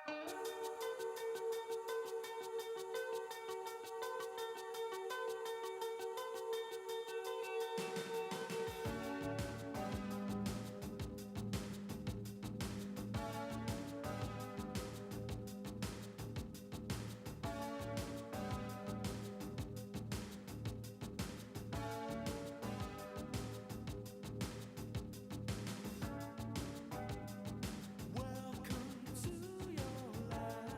Welcome to your life.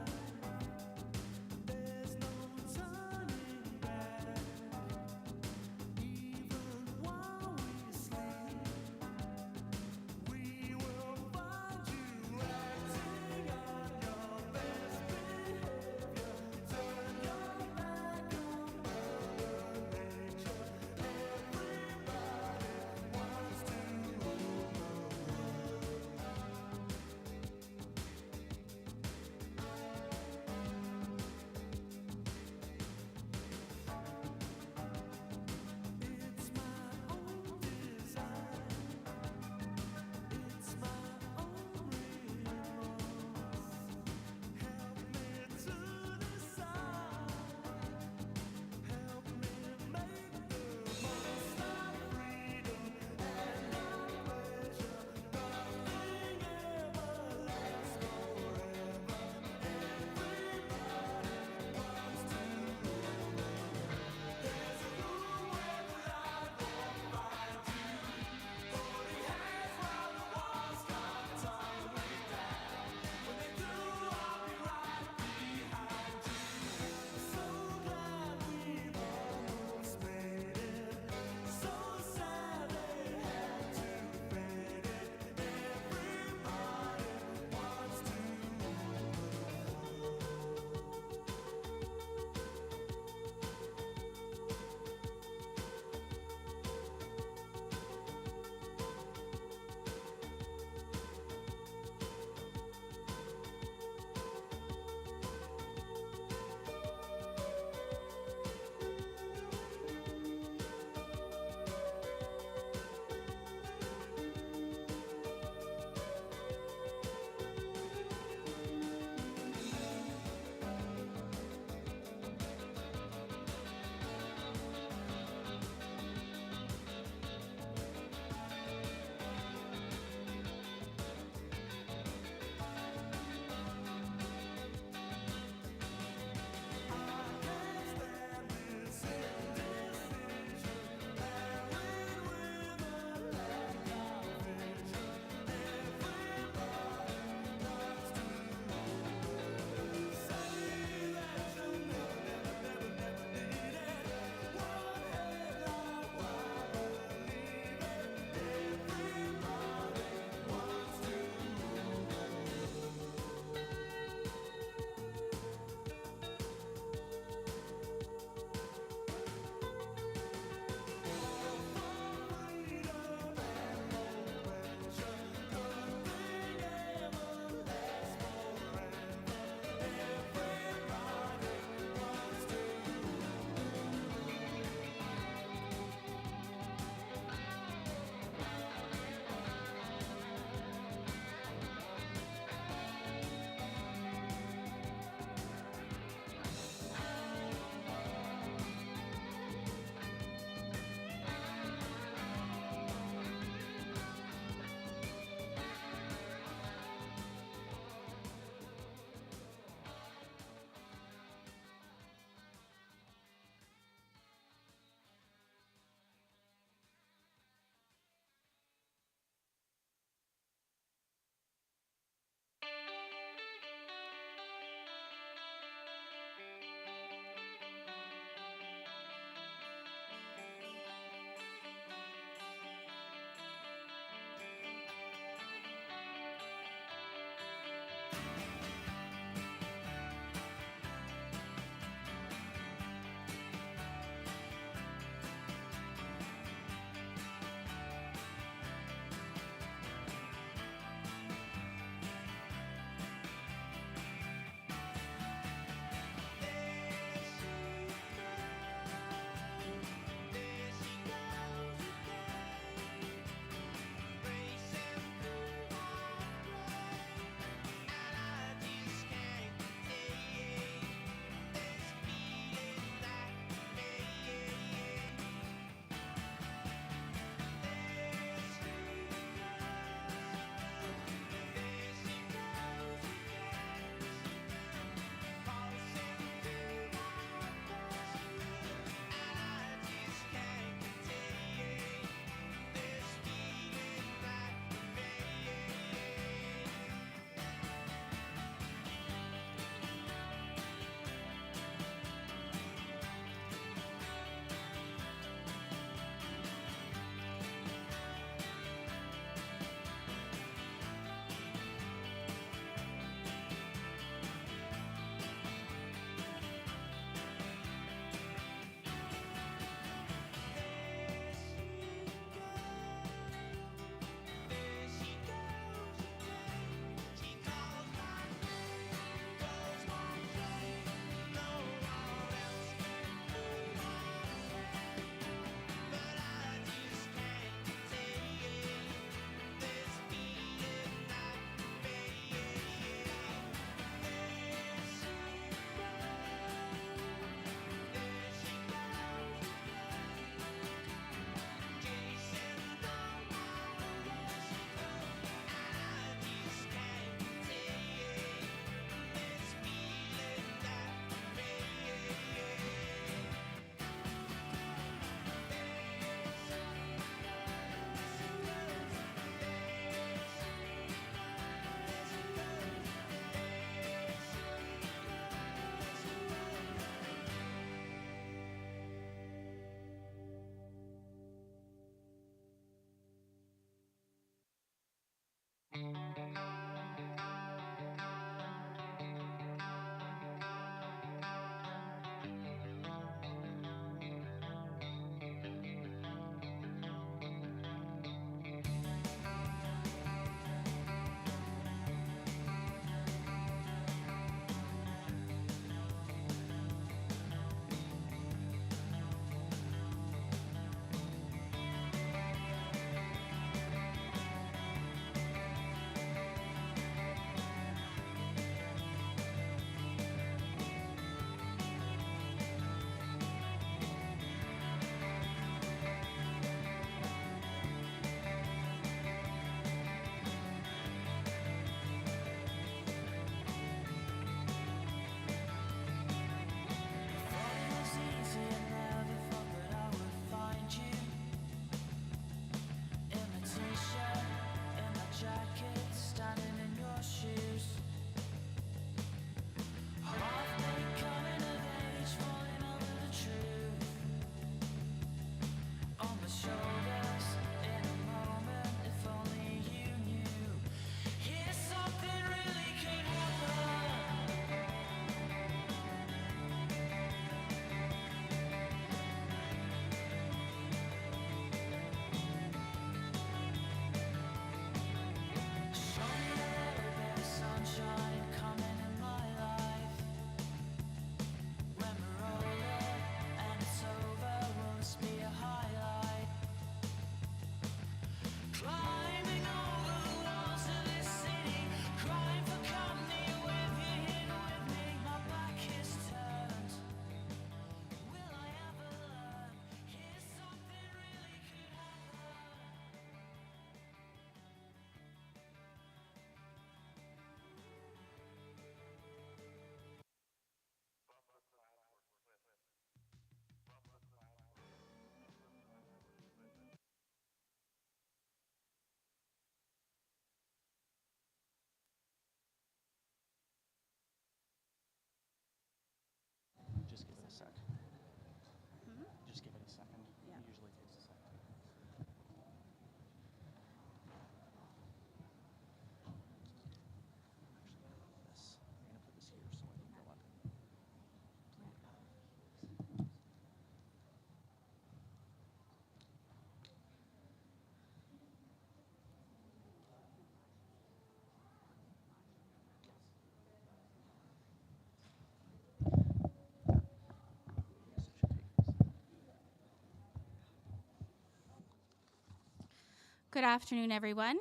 Good afternoon, everyone.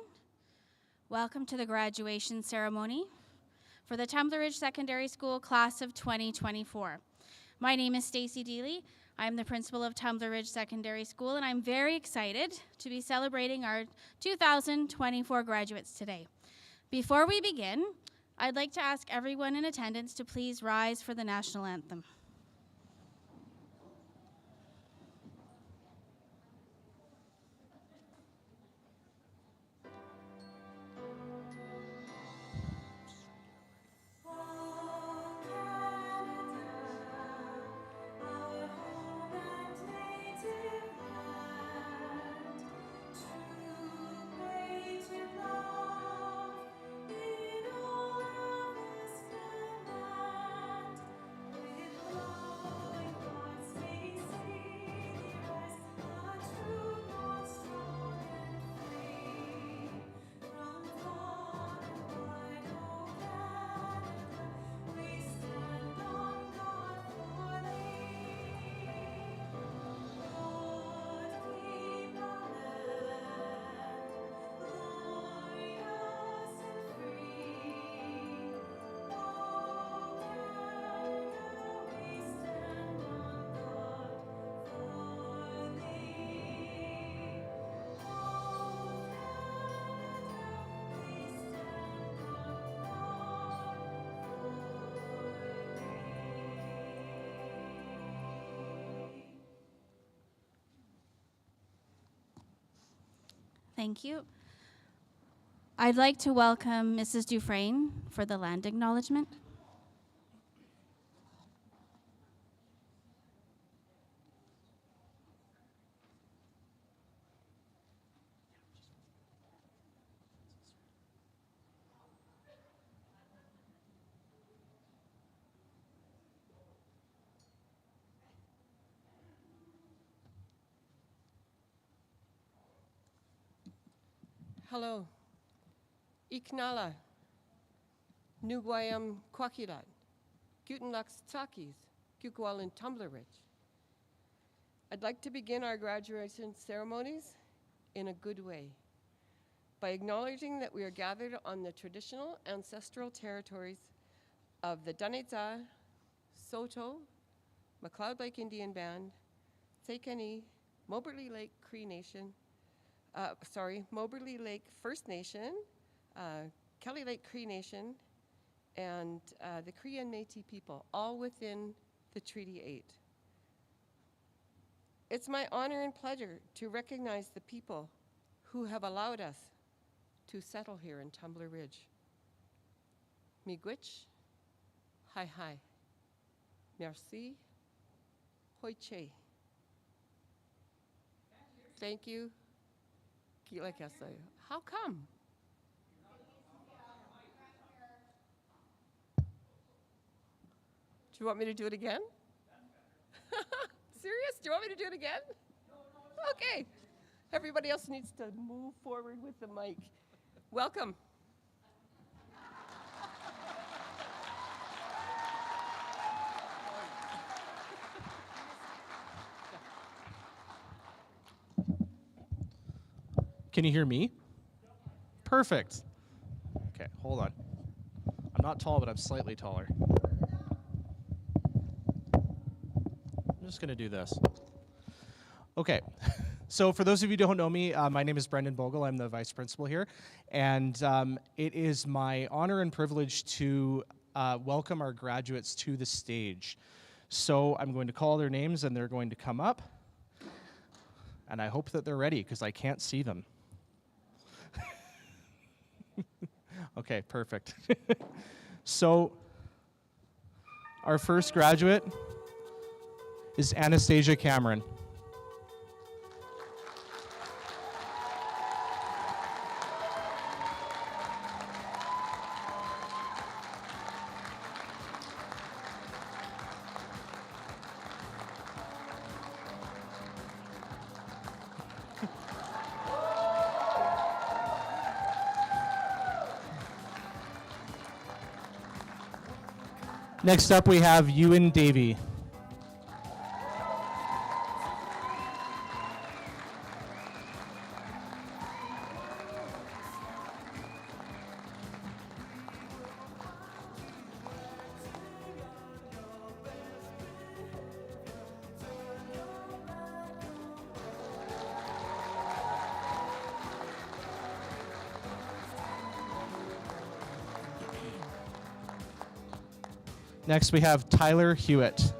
Welcome to the graduation ceremony for the Tumbler Ridge Secondary School class of 2024. My name is Stacy Deely. I'm the principal of Tumbler Ridge Secondary School, and I'm very excited to be celebrating our 2024 graduates today. Before we begin, I'd like to ask everyone in attendance to please rise for the national anthem. Thank you. I'd like to welcome Mrs. Dufresne for the land acknowledgement. Hello. Iknala. Nugwayam Kwakilat. Guten Lux Takis. Kukwalin Tumbler Ridge. I'd like to begin our graduation ceremonies in a good way by acknowledging that we are gathered on the traditional ancestral territories of the Danetza, Soto, McLeod Lake Indian Band, Tsekani, Moberly Lake Cree Nation, Moberly Lake First Nation, Kelly Lake Cree Nation, and the Cree and Métis people, all within the Treaty 8. It's my honor and pleasure to recognize the people who have allowed us to settle here in Tumbler Ridge. Miigwech, hi hi, merci, hoiche. Thank you. How come? Do you want me to do it again? Serious? Do you want me to do it again? Okay. Everybody else needs to move forward with the mic. Welcome. Can you hear me? Perfect. Okay, hold on. I'm not tall, but I'm slightly taller. I'm just going to do this. Okay, so for those of you who don't know me, my name is Brendan Bogle. I'm the vice principal here. And it is my honor and privilege to welcome our graduates to the stage. So I'm going to call their names, and they're going to come up. And I hope that they're ready, because I can't see them. Okay, perfect. So our first graduate is Anastasia Cameron. Next up, we have Ewan Davey. Next, we have Tyler Hewitt.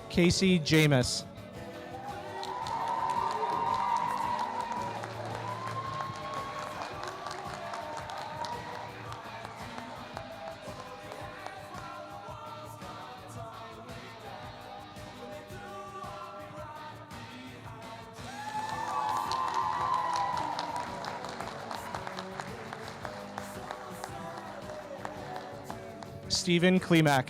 Casey Jamis. Stephen Klimak.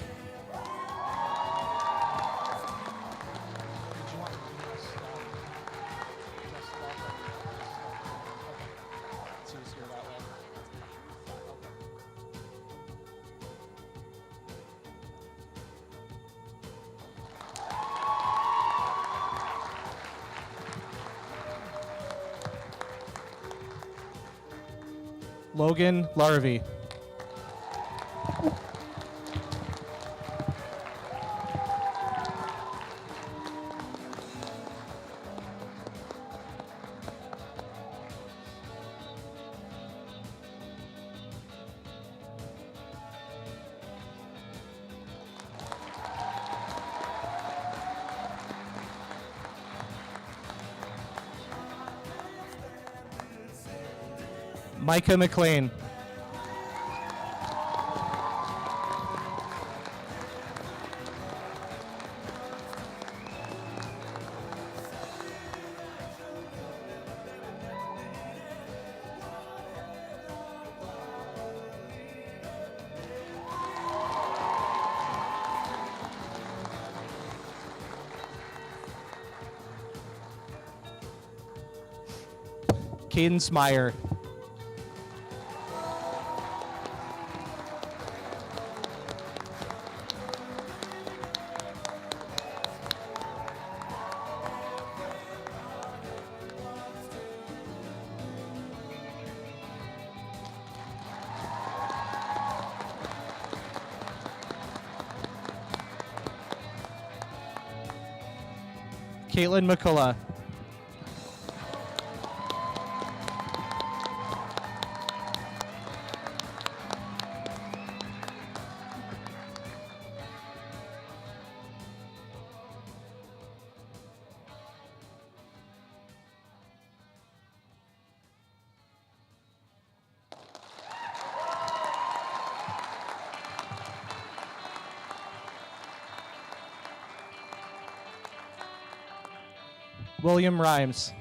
Logan Larvey. Micah McLean. Cadence Meyer. Caitlin McCullough. William Rhymes.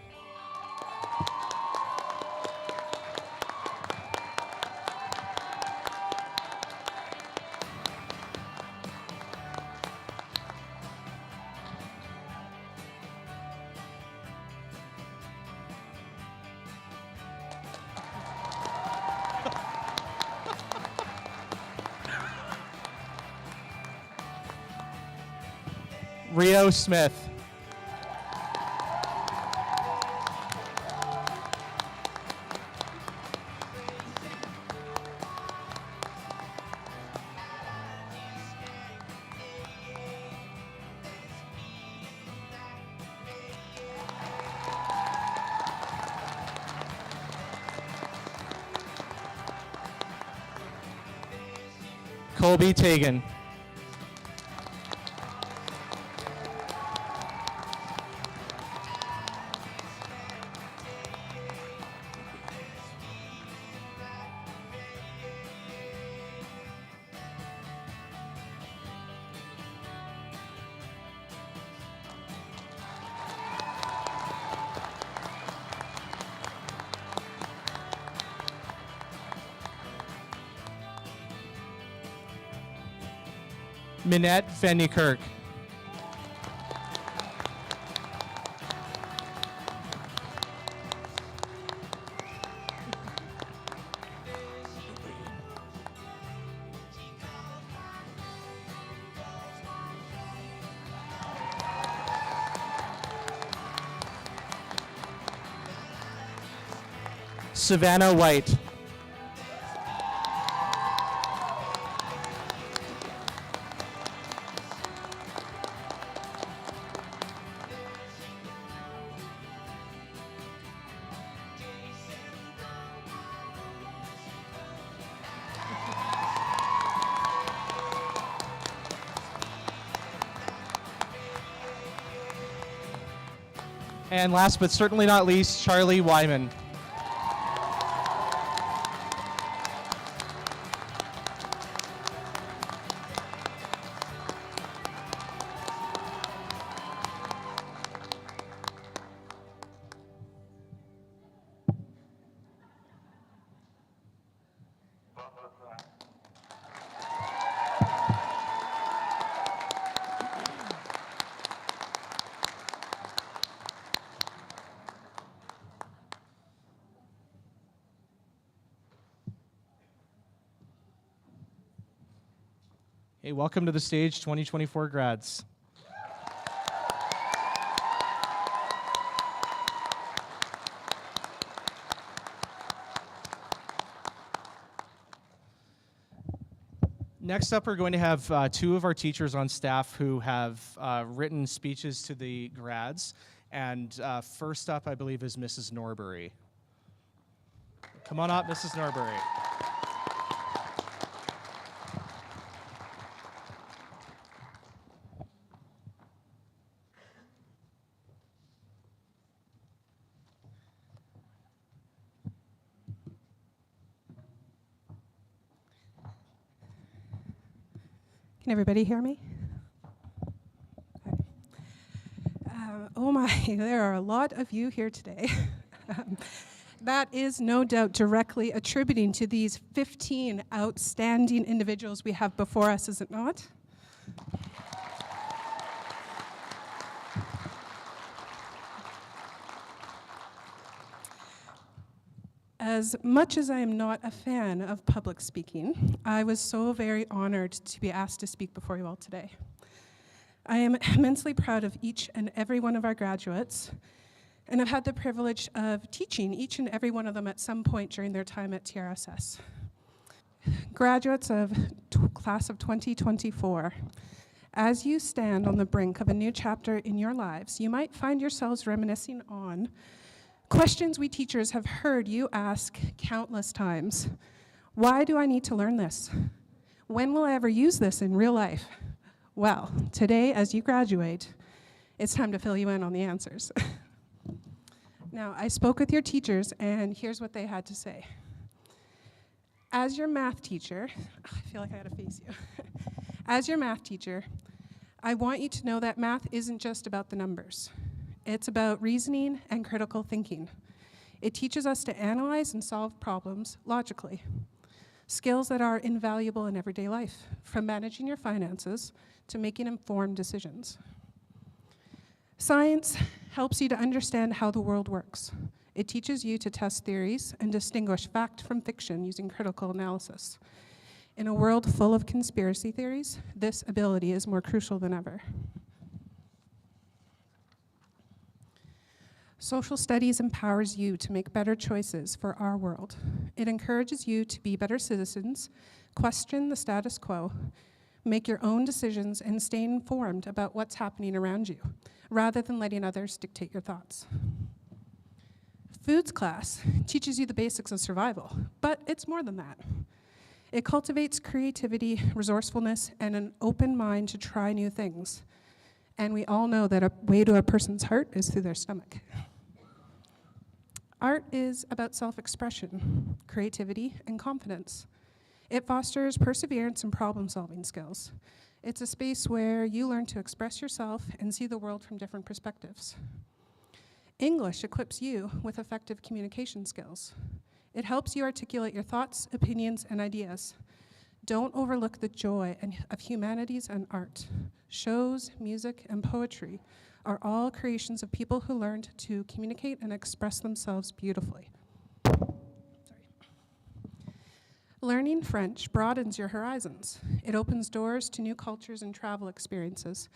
Rio Smith. Colby Tagan. Minette Fennykirk. Savannah White. And last but certainly not least, Charlie Wyman. Hey, welcome to the stage, 2024 grads. Next up, we're going to have two of our teachers on staff who have written speeches to the grads. And first up, I believe, is Mrs. Norbury. Come on up, Mrs. Norbury. Can everybody hear me? Okay. Oh my, there are a lot of you here today. That is no doubt directly attributing to these 15 outstanding individuals we have before us, is it not? As much as I am not a fan of public speaking, I was so very honored to be asked to speak before you all today. I am immensely proud of each and every one of our graduates, and I've had the privilege of teaching each and every one of them at some point during their time at TRSS. Graduates of class of 2024, as you stand on the brink of a new chapter in your lives, you might find yourselves reminiscing on questions we teachers have heard you ask countless times. Why do I need to learn this? When will I ever use this in real life? Well, today, as you graduate, it's time to fill you in on the answers. Now, I spoke with your teachers, and here's what they had to say. As your math teacher, I feel like I gotta face you. As your math teacher, I want you to know that math isn't just about the numbers. It's about reasoning and critical thinking. It teaches us to analyze and solve problems logically. Skills that are invaluable in everyday life, from managing your finances to making informed decisions. Science helps you to understand how the world works. It teaches you to test theories and distinguish fact from fiction using critical analysis. In a world full of conspiracy theories, this ability is more crucial than ever. Social studies empowers you to make better choices for our world. It encourages you to be better citizens, question the status quo, make your own decisions, and stay informed about what's happening around you, rather than letting others dictate your thoughts. Foods class teaches you the basics of survival, but it's more than that. It cultivates creativity, resourcefulness, and an open mind to try new things. And we all know that a way to a person's heart is through their stomach. Art is about self-expression, creativity, and confidence. It fosters perseverance and problem-solving skills. It's a space where you learn to express yourself and see the world from different perspectives. English equips you with effective communication skills. It helps you articulate your thoughts, opinions, and ideas. Don't overlook the joy of humanities and art. Shows, music, and poetry are all creations of people who learned to communicate and express themselves beautifully. Learning French broadens your horizons. It opens doors to new cultures and travel experiences.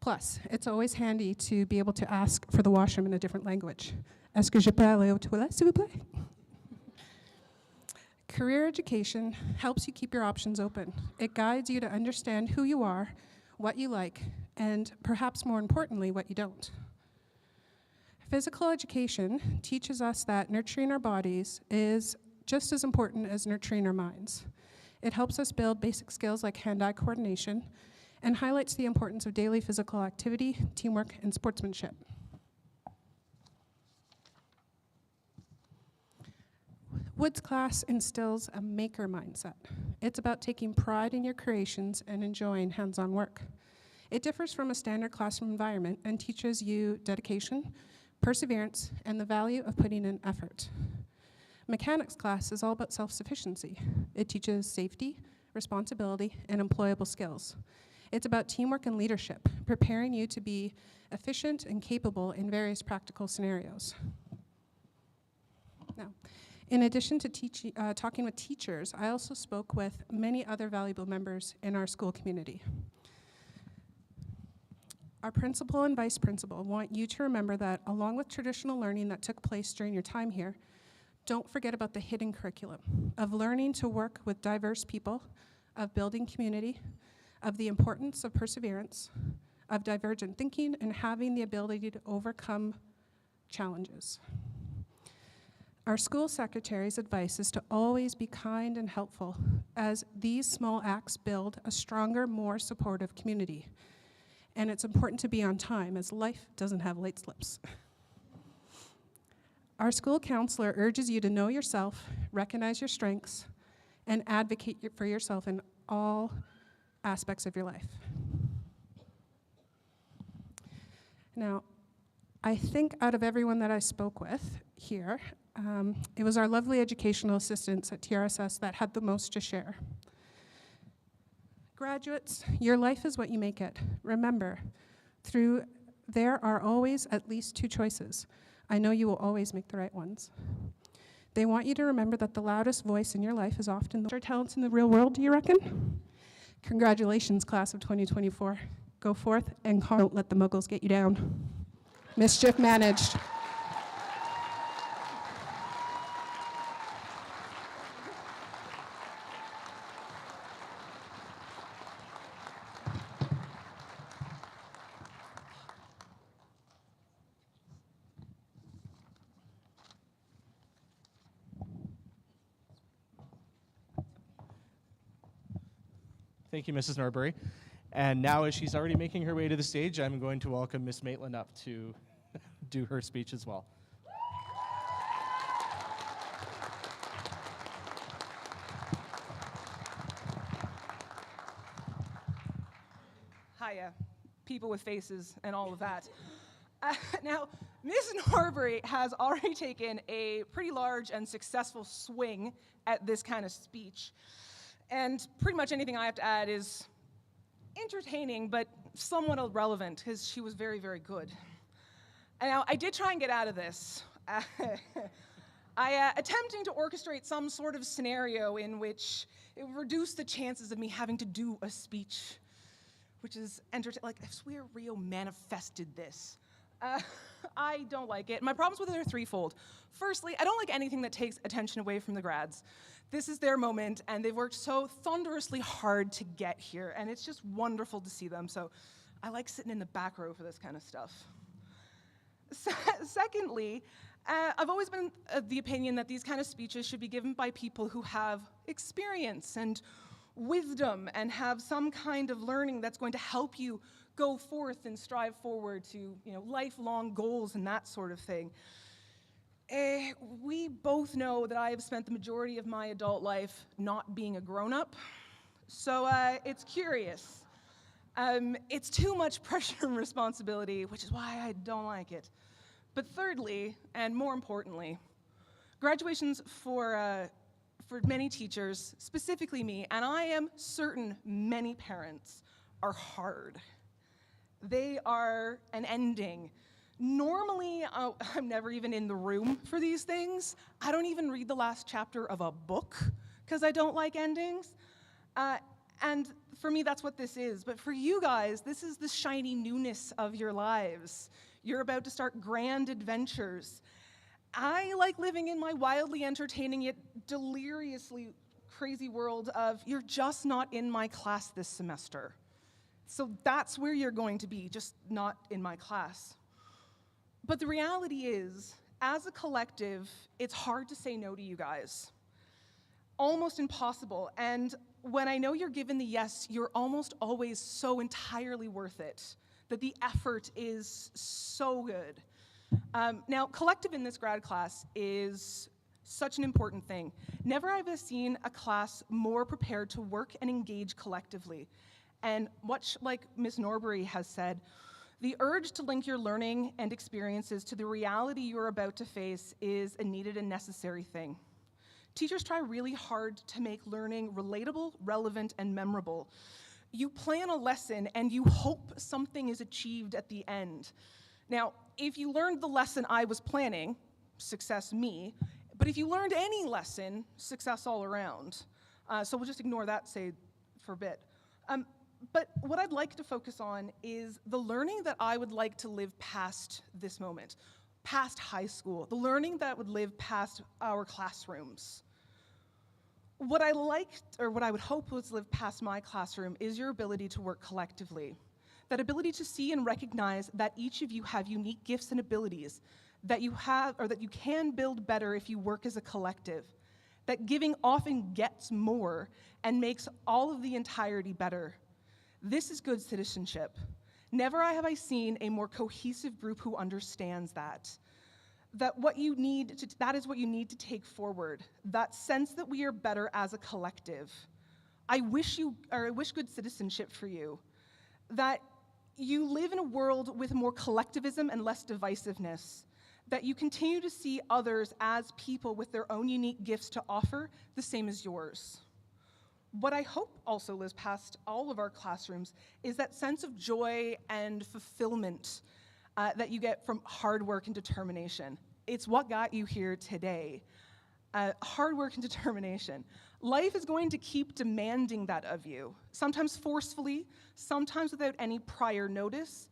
Plus, it's always handy to be able to ask for the washroom in a different language. Est-ce que je peux aller aux toilettes, s'il vous plaît? Career education helps you keep your options open. It guides you to understand who you are, what you like, and perhaps more importantly, what you don't. Physical education teaches us that nurturing our bodies is just as important as nurturing our minds. It helps us build basic skills like hand-eye coordination and highlights the importance of daily physical activity, teamwork, and sportsmanship. Wood's class instills a maker mindset. It's about taking pride in your creations and enjoying hands-on work. It differs from a standard classroom environment and teaches you dedication, perseverance, and the value of putting in effort. Mechanics class is all about self-sufficiency. It teaches safety, responsibility, and employable skills. It's about teamwork and leadership, preparing you to be efficient and capable in various practical scenarios. Now, in addition to talking with teachers, I also spoke with many other valuable members in our school community. Our principal and vice principal want you to remember that along with traditional learning that took place during your time here, don't forget about the hidden curriculum of learning to work with diverse people, of building community, of the importance of perseverance, of divergent thinking, and having the ability to overcome challenges. Our school secretary's advice is to always be kind and helpful, as these small acts build a stronger, more supportive community. And it's important to be on time, as life doesn't have late slips. Our school counselor urges you to know yourself, recognize your strengths, and advocate for yourself in all aspects of your life. Now, I think out of everyone that I spoke with here, it was our lovely educational assistants at TRSS that had the most to share. Graduates, your life is what you make it. Remember, there are always at least two choices. I know you will always make the right ones. They want you to remember that the loudest voice in your life is often the talents in the real world, do you reckon? Congratulations, class of 2024. Go forth and don't let the muggles get you down. Mischief managed. Thank you, Mrs. Norbury. And now, as she's already making her way to the stage, I'm going to welcome Miss Maitland up to do her speech as well. Hiya, people with faces and all of that. Now, Ms. Norbury has already taken a pretty large and successful swing at this kind of speech. And pretty much anything I have to add is entertaining, but somewhat irrelevant, because she was very, very good. And now, I did try and get out of this. Attempting to orchestrate some sort of scenario in which it would reduce the chances of me having to do a speech, which is like, I swear Rio manifested this. I don't like it. My problems with it are threefold. Firstly, I don't like anything that takes attention away from the grads. This is their moment, and they've worked so thunderously hard to get here, and it's just wonderful to see them, so I like sitting in the back row for this kind of stuff. Secondly, I've always been of the opinion that these kind of speeches should be given by people who have experience and wisdom and have some kind of learning that's going to help you go forth and strive forward to, lifelong goals and that sort of thing. We both know that I have spent the majority of my adult life not being a grown-up, so it's curious. It's too much pressure and responsibility, which is why I don't like it. But thirdly, and more importantly, graduations for many teachers, specifically me, and I am certain many parents, are hard. They are an ending. Normally, I'm never even in the room for these things. I don't even read the last chapter of a book because I don't like endings. And for me, that's what this is. But for you guys, this is the shiny newness of your lives. You're about to start grand adventures. I like living in my wildly entertaining yet deliriously crazy world of you're just not in my class this semester. So that's where you're going to be, just not in my class. But the reality is, as a collective, it's hard to say no to you guys. Almost impossible. And when I know you're given the yes, you're almost always so entirely worth it, that the effort is so good. Now, collective in this grad class is such an important thing. Never have I seen a class more prepared to work and engage collectively. And much like Ms. Norbury has said, the urge to link your learning and experiences to the reality you're about to face is a needed and necessary thing. Teachers try really hard to make learning relatable, relevant, and memorable. You plan a lesson and you hope something is achieved at the end. Now, if you learned the lesson I was planning, success me, but if you learned any lesson, success all around. So we'll just ignore that, say, for a bit. But what I'd like to focus on is the learning that I would like to live past this moment, past high school, the learning that would live past our classrooms. What I liked, or what I would hope was live past my classroom, is your ability to work collectively. That ability to see and recognize that each of you have unique gifts and abilities that you have, or that you can build better if you work as a collective. That giving often gets more and makes all of the entirety better. This is good citizenship. Never have I seen a more cohesive group who understands that. That is what you need to take forward. That sense that we are better as a collective. I wish good citizenship for you. That you live in a world with more collectivism and less divisiveness. That you continue to see others as people with their own unique gifts to offer, the same as yours. What I hope also lives past all of our classrooms is that sense of joy and fulfillment that you get from hard work and determination. It's what got you here today. Hard work and determination. Life is going to keep demanding that of you, sometimes forcefully, sometimes without any prior notice,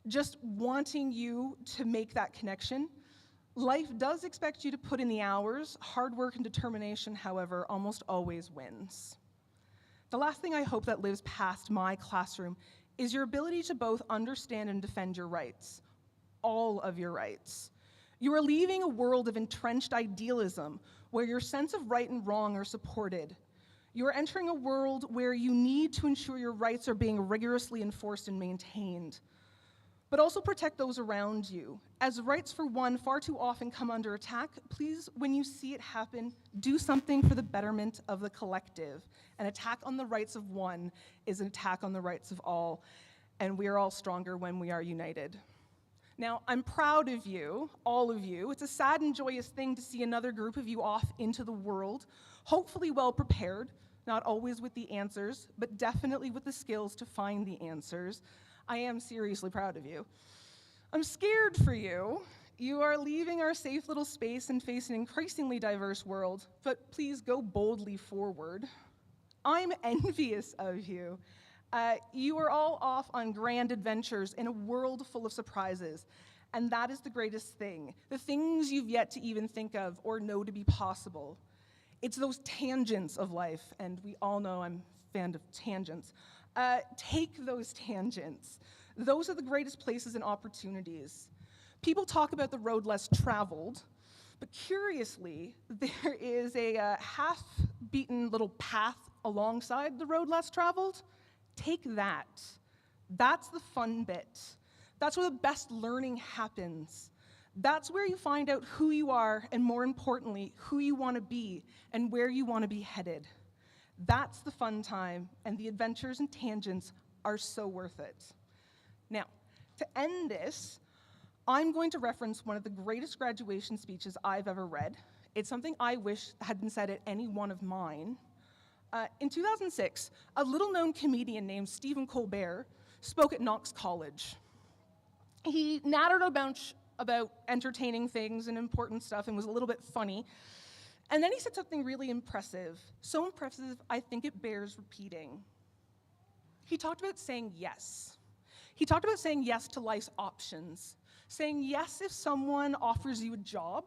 just wanting you to make that connection. Life does expect you to put in the hours. Hard work and determination, however, almost always wins. The last thing I hope that lives past my classroom is your ability to both understand and defend your rights, all of your rights. You are leaving a world of entrenched idealism where your sense of right and wrong are supported. You are entering a world where you need to ensure your rights are being rigorously enforced and maintained, but also protect those around you. As rights for one far too often come under attack, please, when you see it happen, do something for the betterment of the collective. An attack on the rights of one is an attack on the rights of all, and we are all stronger when we are united. Now, I'm proud of you, all of you. It's a sad and joyous thing to see another group of you off into the world, hopefully well prepared, not always with the answers, but definitely with the skills to find the answers. I am seriously proud of you. I'm scared for you. You are leaving our safe little space and face an increasingly diverse world, but please go boldly forward. I'm envious of you. You are all off on grand adventures in a world full of surprises, and that is the greatest thing. The things you've yet to even think of or know to be possible. It's those tangents of life, and we all know I'm a fan of tangents. Take those tangents. Those are the greatest places and opportunities. People talk about the road less traveled, but curiously, there is a half-beaten little path alongside the road less traveled. Take that. That's the fun bit. That's where the best learning happens. That's where you find out who you are, and more importantly, who you want to be and where you want to be headed. That's the fun time, and the adventures and tangents are so worth it. Now, to end this, I'm going to reference one of the greatest graduation speeches I've ever read. It's something I wish had been said at any one of mine. In 2006, a little-known comedian named Stephen Colbert spoke at Knox College. He nattered a bunch about entertaining things and important stuff and was a little bit funny. And then he said something really impressive. So impressive, I think it bears repeating. He talked about saying yes. He talked about saying yes to life's options. Saying yes if someone offers you a job.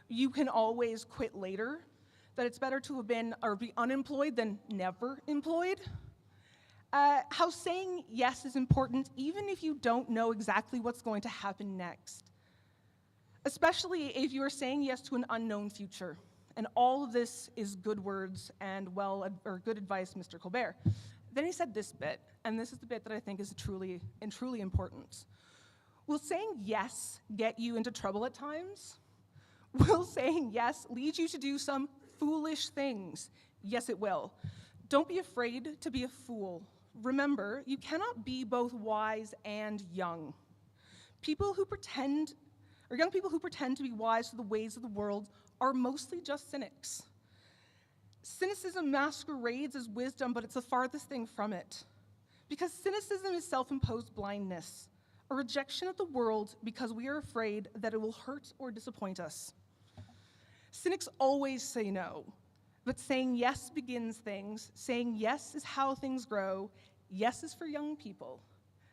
you can always quit later, that it's better to have been or be unemployed than never employed. How saying yes is important even if you don't know exactly what's going to happen next, especially if you are saying yes to an unknown future. And all of this is good words and good advice, Mr. Colbert. Then he said this bit, and this is the bit that I think is truly important. Will saying yes get you into trouble at times? Will saying yes lead you to do some foolish things? Yes, it will. Don't be afraid to be a fool. Remember, you cannot be both wise and young. Young people who pretend to be wise to the ways of the world are mostly just cynics. Cynicism masquerades as wisdom, but it's the farthest thing from it. Because cynicism is self-imposed blindness, a rejection of the world because we are afraid that it will hurt or disappoint us. Cynics always say no, but saying yes begins things. Saying yes is how things grow. Yes is for young people.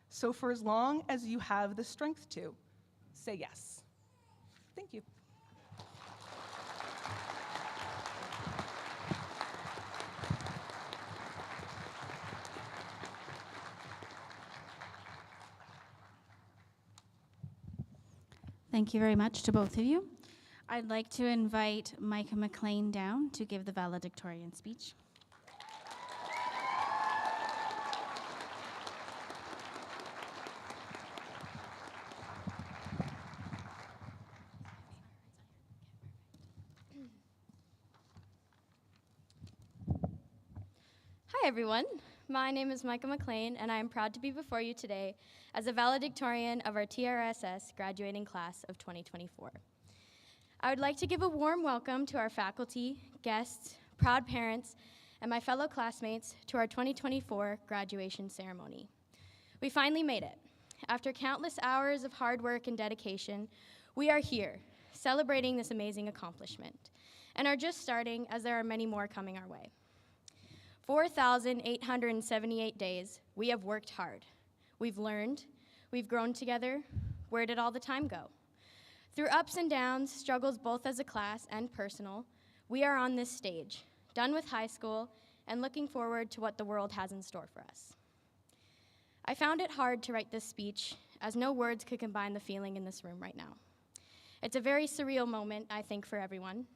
So for as long as you have the strength to, say yes. Thank you. Thank you very much to both of you. I'd like to invite Micah McLean down to give the valedictorian speech. Hi everyone, my name is Micah McLean and I am proud to be before you today as a valedictorian of our TRSS graduating class of 2024. I would like to give a warm welcome to our faculty, guests, proud parents, and my fellow classmates to our 2024 graduation ceremony. We finally made it. After countless hours of hard work and dedication, we are here celebrating this amazing accomplishment and are just starting as there are many more coming our way. 4,878 days, we have worked hard. We've learned, we've grown together. Where did all the time go? Through ups and downs, struggles both as a class and personal, we are on this stage, done with high school, and looking forward to what the world has in store for us. I found it hard to write this speech, as no words could combine the feeling in this room right now. It's a very surreal moment, I think, for everyone,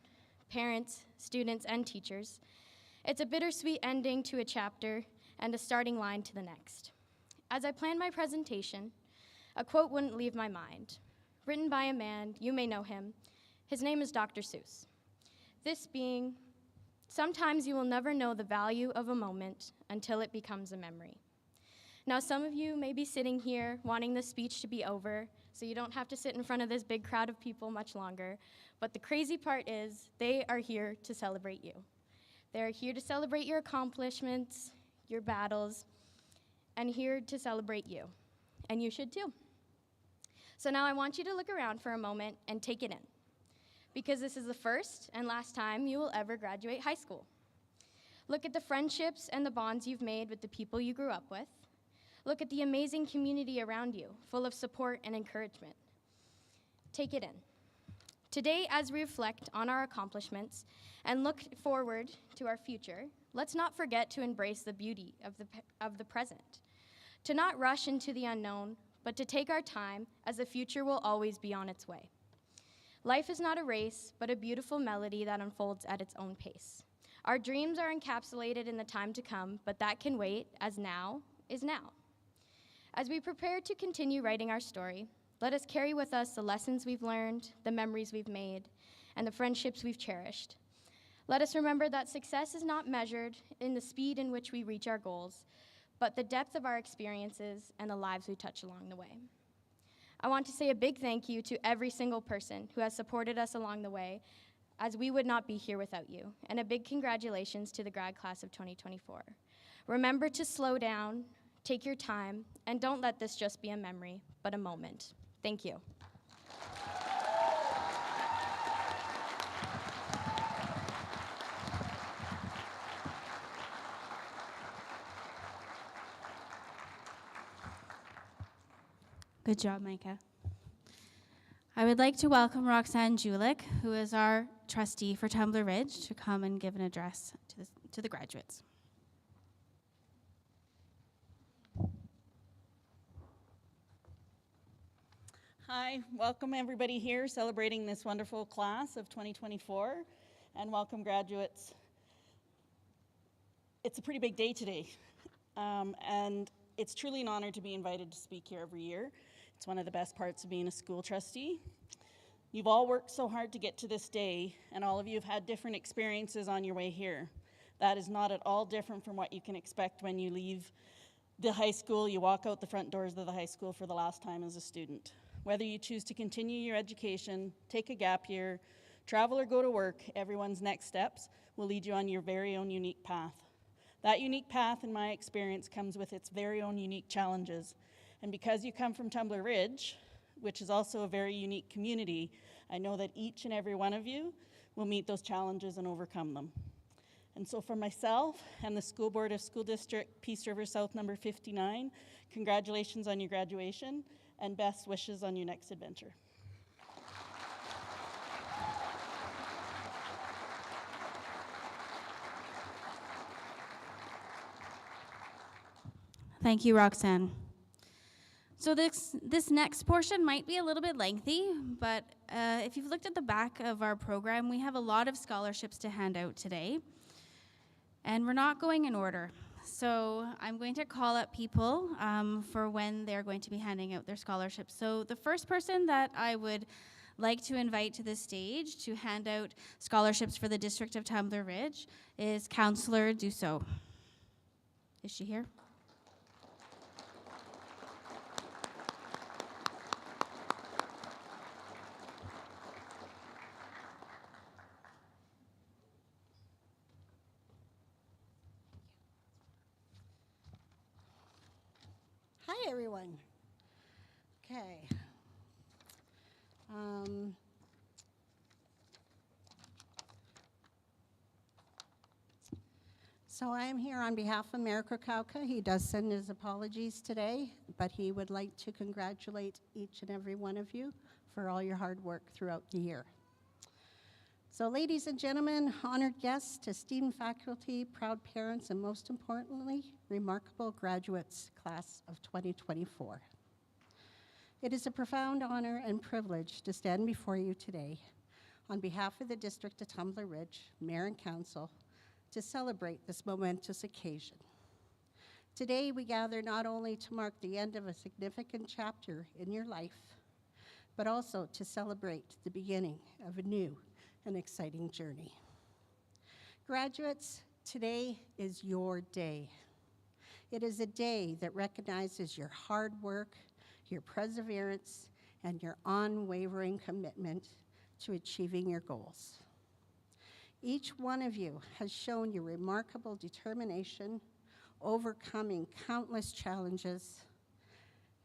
parents, students, and teachers. It's a bittersweet ending to a chapter and a starting line to the next. As I planned my presentation, a quote wouldn't leave my mind. Written by a man, you may know him. His name is Dr. Seuss. This being, sometimes you will never know the value of a moment until it becomes a memory. Now, some of you may be sitting here wanting the speech to be over, so you don't have to sit in front of this big crowd of people much longer, but the crazy part is they are here to celebrate you. They're here to celebrate your accomplishments, your battles, and here to celebrate you. And you should too. So now I want you to look around for a moment and take it in, because this is the first and last time you will ever graduate high school. Look at the friendships and the bonds you've made with the people you grew up with. Look at the amazing community around you, full of support and encouragement. Take it in. Today, as we reflect on our accomplishments and look forward to our future, let's not forget to embrace the beauty of the present, to not rush into the unknown, but to take our time, as the future will always be on its way. Life is not a race, but a beautiful melody that unfolds at its own pace. Our dreams are encapsulated in the time to come, but that can wait, as now is now. As we prepare to continue writing our story, let us carry with us the lessons we've learned, the memories we've made, and the friendships we've cherished. Let us remember that success is not measured in the speed in which we reach our goals, but the depth of our experiences and the lives we touch along the way. I want to say a big thank you to every single person who has supported us along the way, as we would not be here without you, and a big congratulations to the grad class of 2024. Remember to slow down, take your time, and don't let this just be a memory, but a moment. Thank you. Good job, Micah. I would like to welcome Roxanne Julik, who is our trustee for Tumbler Ridge, to come and give an address to the graduates. Hi, welcome everybody here celebrating this wonderful class of 2024, and welcome graduates. It's a pretty big day today, and it's truly an honor to be invited to speak here every year. It's one of the best parts of being a school trustee. You've all worked so hard to get to this day, and all of you have had different experiences on your way here. That is not at all different from what you can expect when you leave the high school, you walk out the front doors of the high school for the last time as a student. Whether you choose to continue your education, take a gap year, travel or go to work, everyone's next steps will lead you on your very own unique path. That unique path, in my experience, comes with its very own unique challenges. And because you come from Tumbler Ridge, which is also a very unique community, I know that each and every one of you will meet those challenges and overcome them. And so for myself and the School Board of School District Peace River South number 59, congratulations on your graduation and best wishes on your next adventure. Thank you, Roxanne. So this next portion might be a little bit lengthy, but if you've looked at the back of our program, we have a lot of scholarships to hand out today. And we're not going in order. So I'm going to call up people for when they're going to be handing out their scholarships. So the first person that I would like to invite to the stage to hand out scholarships for the District of Tumbler Ridge is Councillor Dussault. Is she here? Hi, everyone. Okay. So I am here on behalf of Mayor Krakauka. He does send his apologies today, but he would like to congratulate each and every one of you for all your hard work throughout the year. So ladies and gentlemen, honored guests, esteemed faculty, proud parents, and most importantly, remarkable graduates, class of 2024. It is a profound honor and privilege to stand before you today on behalf of the District of Tumbler Ridge, Mayor and Council, to celebrate this momentous occasion. Today, we gather not only to mark the end of a significant chapter in your life, but also to celebrate the beginning of a new and exciting journey. Graduates, today is your day. It is a day that recognizes your hard work, your perseverance, and your unwavering commitment to achieving your goals. Each one of you has shown your remarkable determination, overcoming countless challenges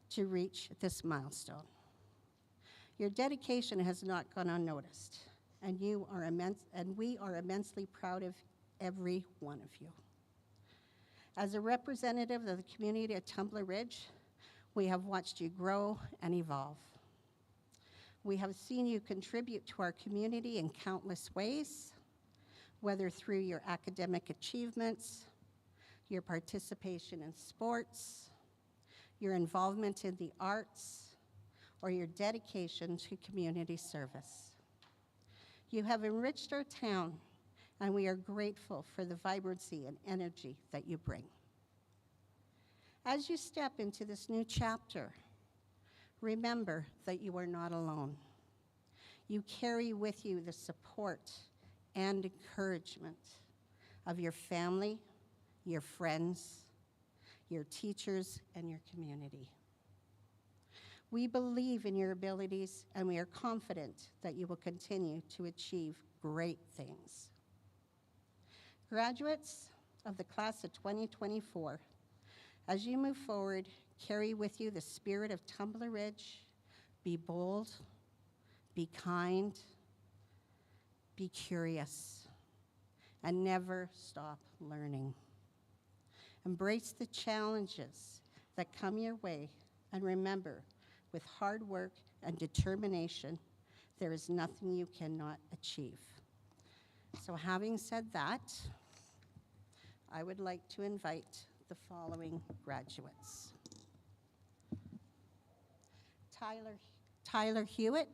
to reach this milestone. Your dedication has not gone unnoticed, and we are immensely proud of every one of you. As a representative of the community of Tumbler Ridge, we have watched you grow and evolve. We have seen you contribute to our community in countless ways, whether through your academic achievements, your participation in sports, your involvement in the arts, or your dedication to community service. You have enriched our town, and we are grateful for the vibrancy and energy that you bring. As you step into this new chapter, remember that you are not alone. You carry with you the support and encouragement of your family, your friends, your teachers, and your community. We believe in your abilities, and we are confident that you will continue to achieve great things. Graduates of the class of 2024, as you move forward, carry with you the spirit of Tumbler Ridge. Be bold, be kind, be curious, and never stop learning. Embrace the challenges that come your way, and remember, with hard work and determination, there is nothing you cannot achieve. So having said that, I would like to invite the following graduates. Tyler Hewitt.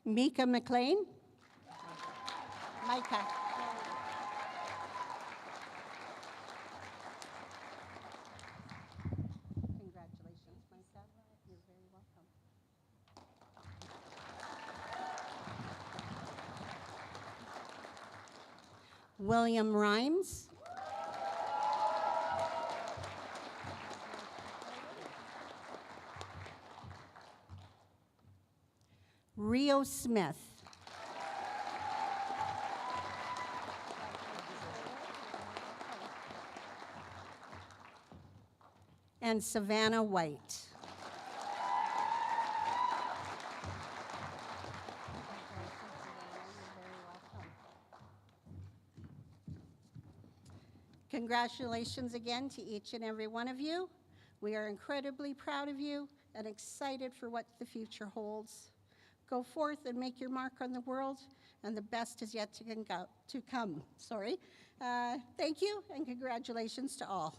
Mika McLean. Micah. Congratulations, Micah. You're very welcome. William Rhymes. Rio Smith. And Savannah White. Congratulations again to each and every one of you. We are incredibly proud of you and excited for what the future holds. Go forth and make your mark on the world, and the best is yet to come. Thank you, and congratulations to all.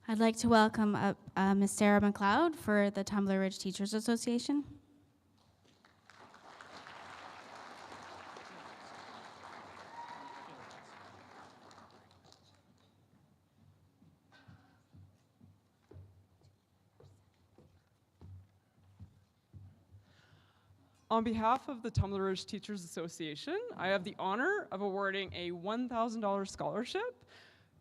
I'd like to welcome up Ms. Sarah McLeod for the Tumbler Ridge Teachers Association. On behalf of the Tumbler Ridge Teachers Association, I have the honor of awarding a $1,000 scholarship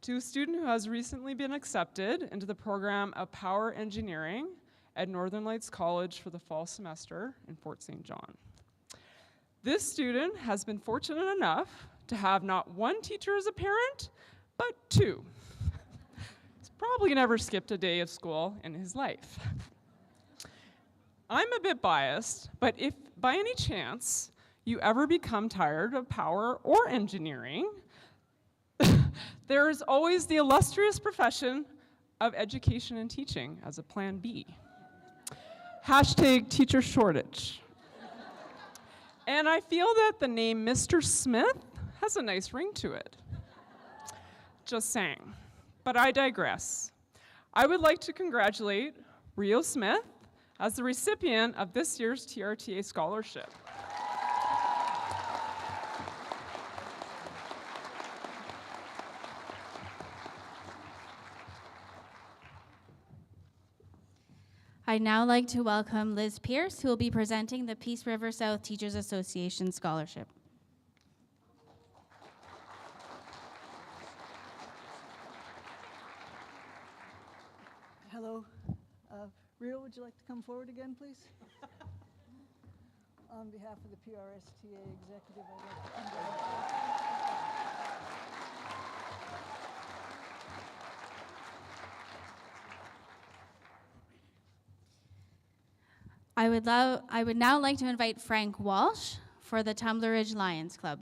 to a student who has recently been accepted into the program of Power Engineering at Northern Lights College for the fall semester in Fort St. John. This student has been fortunate enough to have not one teacher as a parent, but two. He's probably never skipped a day of school in his life. I'm a bit biased, but if by any chance you ever become tired of power or engineering, there is always the illustrious profession of education and teaching as a plan B. Hashtag teacher shortage. And I feel that the name Mr. Smith has a nice ring to it. Just saying. But I digress. I would like to congratulate Rio Smith as the recipient of this year's TRTA scholarship. I'd now like to welcome Liz Pierce, who will be presenting the Peace River South Teachers Association Scholarship. Hello. Rio, would you like to come forward again, please? On behalf of the PRSTA executive, I'd like to I would now like to invite Frank Walsh for the Tumbler Ridge Lions Club.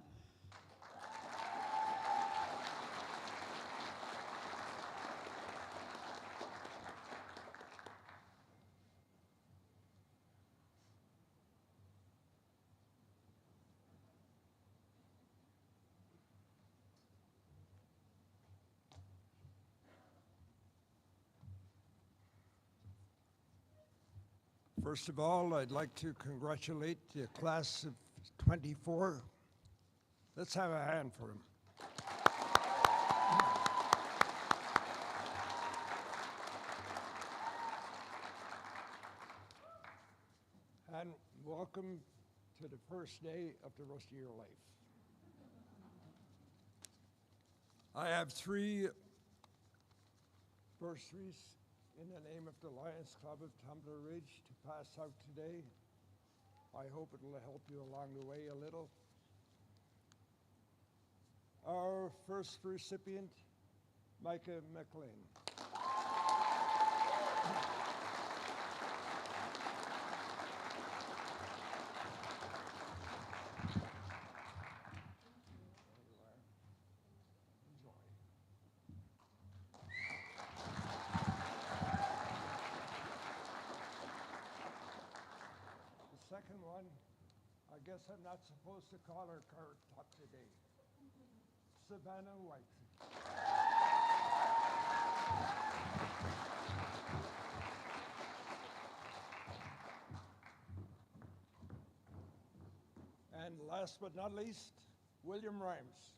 First of all, I'd like to congratulate the class of 24. Let's have a hand for them. And welcome to the first day of the rest of your life. I have three bursaries in the name of the Lions Club of Tumbler Ridge to pass out today. I hope it'll help you along the way a little. Our first recipient, Micah McLean. The second one, I guess I'm not supposed to call her card top today. Savannah White. And last but not least, William Rhymes.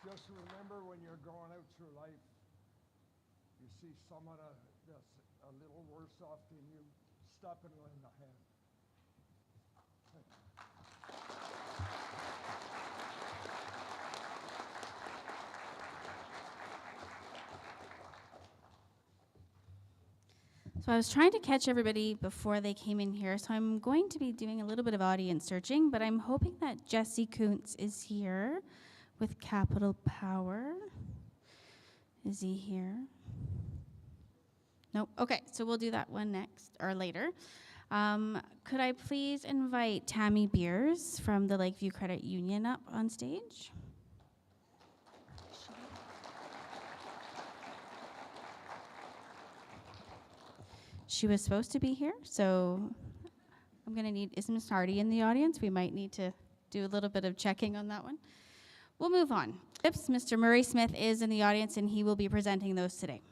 Just remember when you're going out through life, you see someone that's a little worse off than you, stop and lend a hand. So I was trying to catch everybody before they came in here, so I'm going to be doing a little bit of audience searching, but I'm hoping that Jesse Kuntz is here with Capital Power. Is he here? Nope. Okay, so we'll do that one next or later. Could I please invite Tammy Beers from the Lakeview Credit Union up on stage? She was supposed to be here, so I'm going to need, is Ms. Hardy in the audience? We might need to do a little bit of checking on that one. We'll move on. Mr. Murray Smith is in the audience, and he will be presenting those today.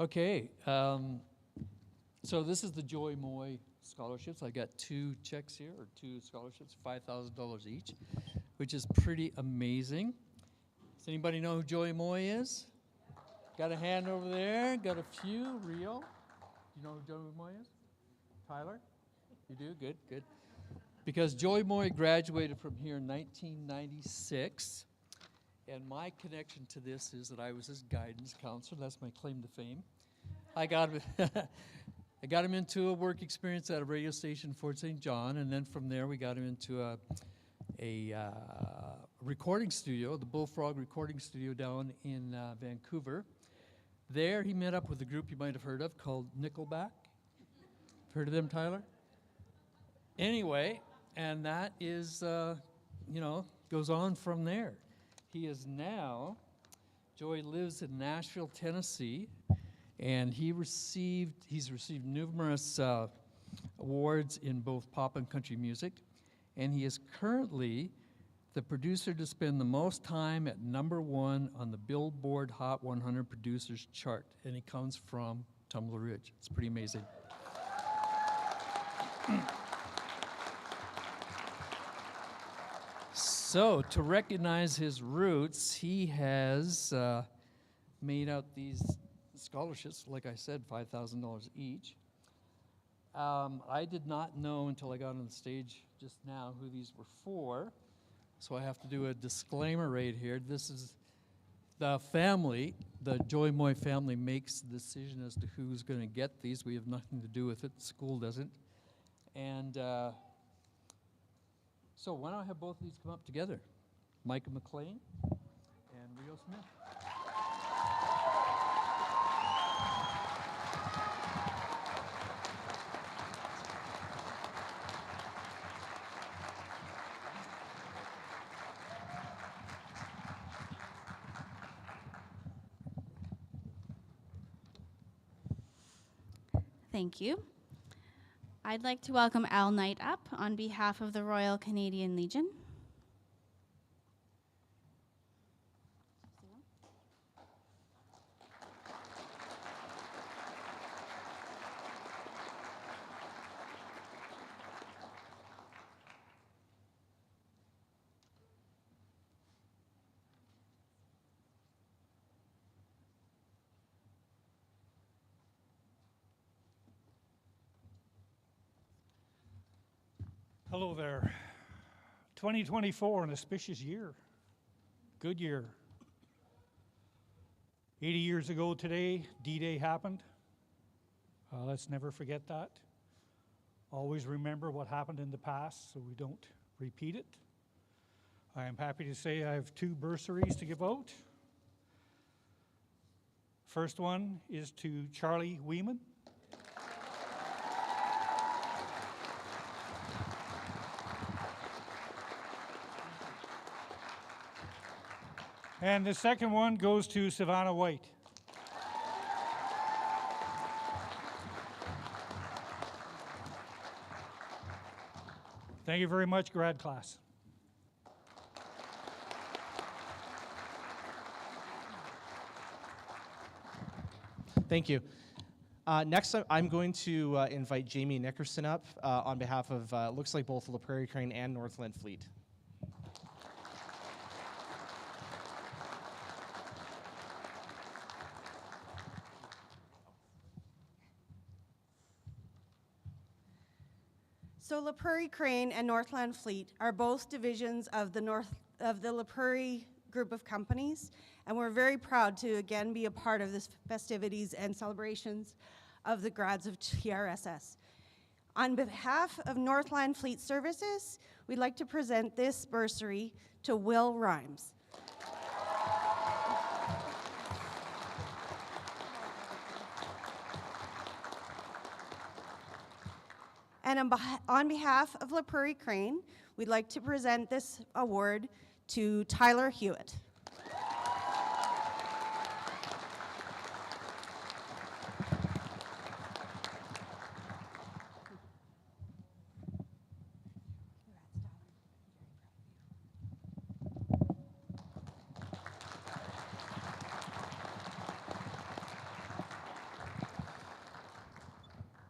Okay, so this is the Joy Moy scholarships. I got 2 checks here, or 2 scholarships, $5,000 each, which is pretty amazing. Does anybody know who Joy Moy is? Got a hand over there, got a few, Rio. Do you know who Joy Moy is? Tyler? You do? Good, good. Because Joy Moy graduated from here in 1996. And my connection to this is that I was his guidance counselor. That's my claim to fame. I got him into a work experience at a radio station in Fort St. John, and then from there we got him into a recording studio, the Bullfrog Recording Studio down in Vancouver. There he met up with a group you might have heard of called Nickelback. Heard of them, Tyler? Anyway, and that is, goes on from there. He is now, Joy lives in Nashville, Tennessee, and he's received numerous awards in both pop and country music, and he is currently the producer to spend the most time at #1 on the Billboard Hot 100 Producers chart, and he comes from Tumbler Ridge. It's pretty amazing. So, to recognize his roots, he has made out these scholarships, like I said, $5,000 each. I did not know until I got on the stage just now who these were for, so I have to do a disclaimer right here. This is the family, the Joy Moy family makes the decision as to who's going to get these. We have nothing to do with it. The school doesn't. And so why don't I have both of these come up together? Micah McLean and Rio Smith. Thank you. I'd like to welcome Al Knight up on behalf of the Royal Canadian Legion. Hello there. 2024, an auspicious year. Good year. 80 years ago today, D-Day happened. Let's never forget that. Always remember what happened in the past so we don't repeat it. I am happy to say I have 2 bursaries to give out. First one is to Charlie Weeman. And the second one goes to Savannah White. Thank you very much, grad class. Thank you. Next, I'm going to invite Jamie Nickerson up on behalf of, looks like both La Prairie Crane and Northland Fleet. So La Prairie Crane and Northland Fleet are both divisions of the La Prairie group of companies, and we're very proud to again be a part of this festivities and celebrations of the grads of TRSS. On behalf of Northland Fleet Services, we'd like to present this bursary to Will Rhymes. And on behalf of La Prairie Crane, we'd like to present this award to Tyler Hewitt.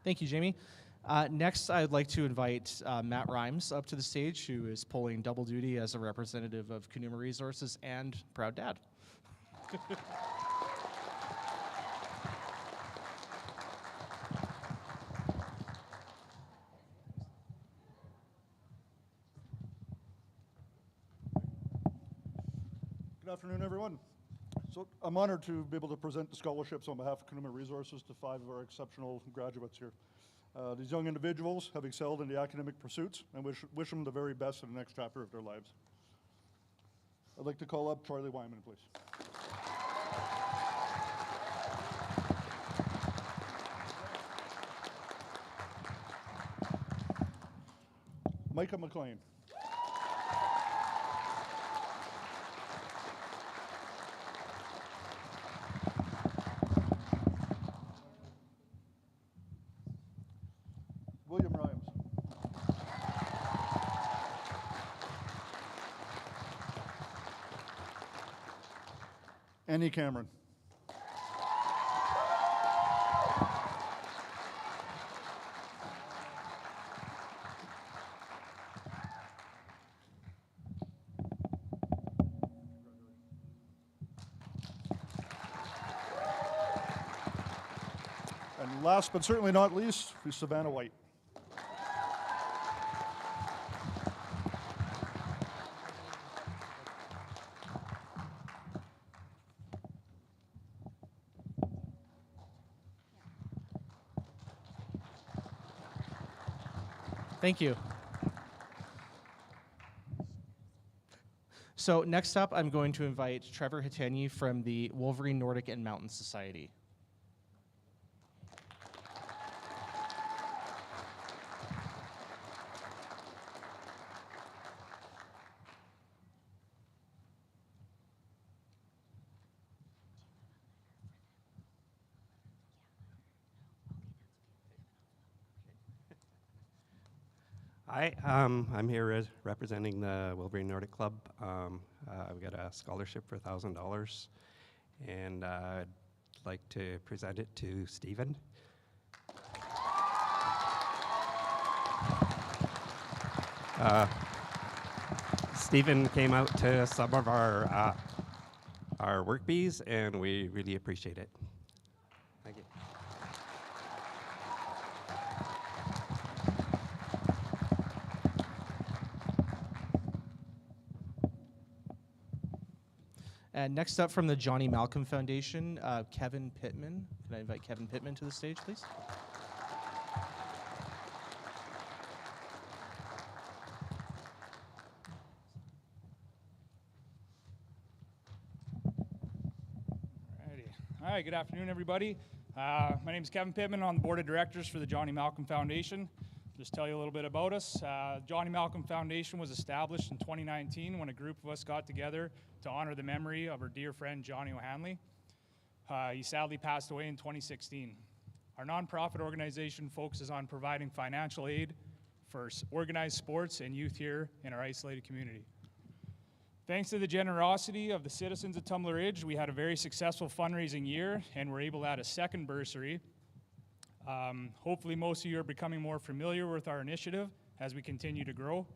Thank you, Jamie. Next, I'd like to invite Matt Rhymes up to the stage, who is pulling double duty as a representative of Canooma Resources and proud dad. Good afternoon, everyone. So I'm honored to be able to present the scholarships on behalf of Canooma Resources to 5 of our exceptional graduates here. These young individuals have excelled in the academic pursuits and wish them the very best in the next chapter of their lives. I'd like to call up Charlie Wyman, please. Micah McLean. William Rhymes. Annie Cameron. And last but certainly not least, is Savannah White. Thank you. So next up, I'm going to invite Trevor Hitani from the Wolverine Nordic and Mountain Society. Hi, I'm here representing the Wilbury Nordic Club. I've got a scholarship for $1,000, and I'd like to present it to Stephen. Stephen came out to some of our work bees, and we really appreciate it. Thank you. And next up from the Johnny Malcolm Foundation, Kevin Pittman. Can I invite Kevin Pittman to the stage, please? All right, good afternoon, everybody. My name is Kevin Pittman. I'm on the board of directors for the Johnny Malcolm Foundation. Just tell you a little bit about us. Johnny Malcolm Foundation was established in 2019 when a group of us got together to honor the memory of our dear friend Johnny O'Hanley. He sadly passed away in 2016. Our nonprofit organization focuses on providing financial aid for organized sports and youth here in our isolated community. Thanks to the generosity of the citizens of Tumbler Ridge, we had a very successful fundraising year, and we're able to add a second bursary. Hopefully most of you are becoming more familiar with our initiative as we continue to grow.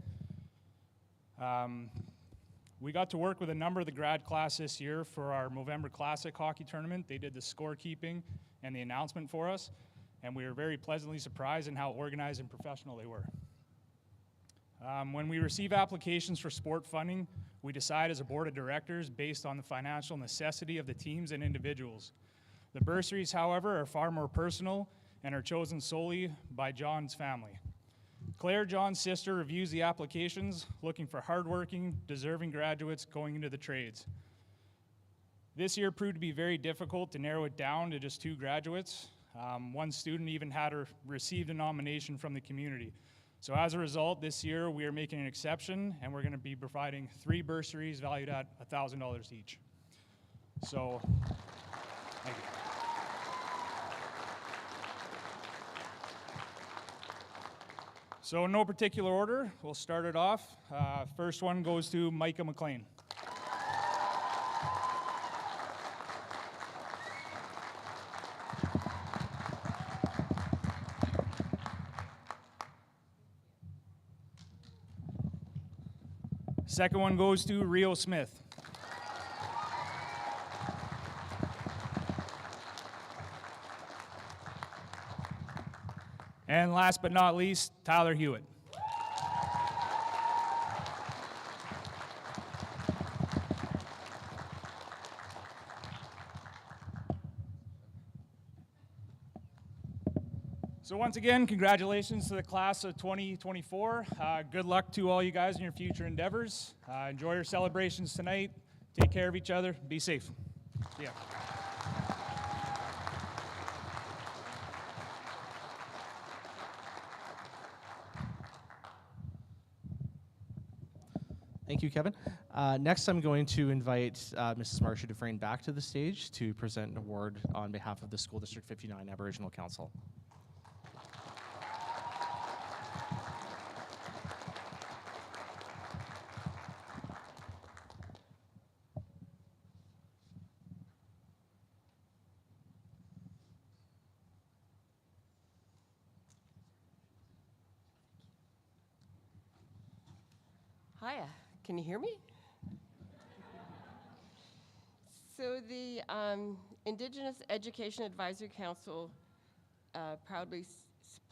We got to work with a number of the grad class this year for our Movember Classic hockey tournament. They did the scorekeeping and the announcement for us, and we were very pleasantly surprised in how organized and professional they were. When we receive applications for sport funding, we decide as a board of directors based on the financial necessity of the teams and individuals. The bursaries, however, are far more personal and are chosen solely by John's family. Claire, John's sister, reviews the applications, looking for hardworking, deserving graduates going into the trades. This year proved to be very difficult to narrow it down to just 2 graduates. One student even had received a nomination from the community. So as a result, this year we are making an exception, and we're going to be providing 3 bursaries valued at $1,000 each. So, thank you. So in no particular order, we'll start it off. First one goes to Micah McLean. Second one goes to Rio Smith. And last but not least, Tyler Hewitt. So once again, congratulations to the class of 2024. Good luck to all you guys in your future endeavors. Enjoy your celebrations tonight. Take care of each other. Be safe. See ya. Thank you, Kevin. Next, I'm going to invite Mrs. Marcia Dufresne back to the stage to present an award on behalf of the School District 59 Aboriginal Council. Hiya, can you hear me? So the Indigenous Education Advisory Council proudly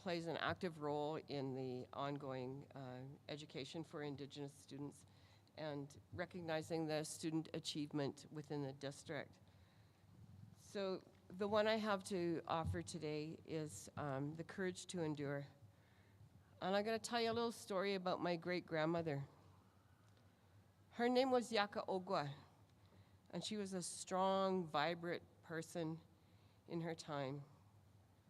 plays an active role in the ongoing education for Indigenous students and recognizing the student achievement within the district. So the one I have to offer today is The Courage to Endure. And I'm going to tell you a little story about my great-grandmother. Her name was Yaka Ogwa, and she was a strong, vibrant person in her time.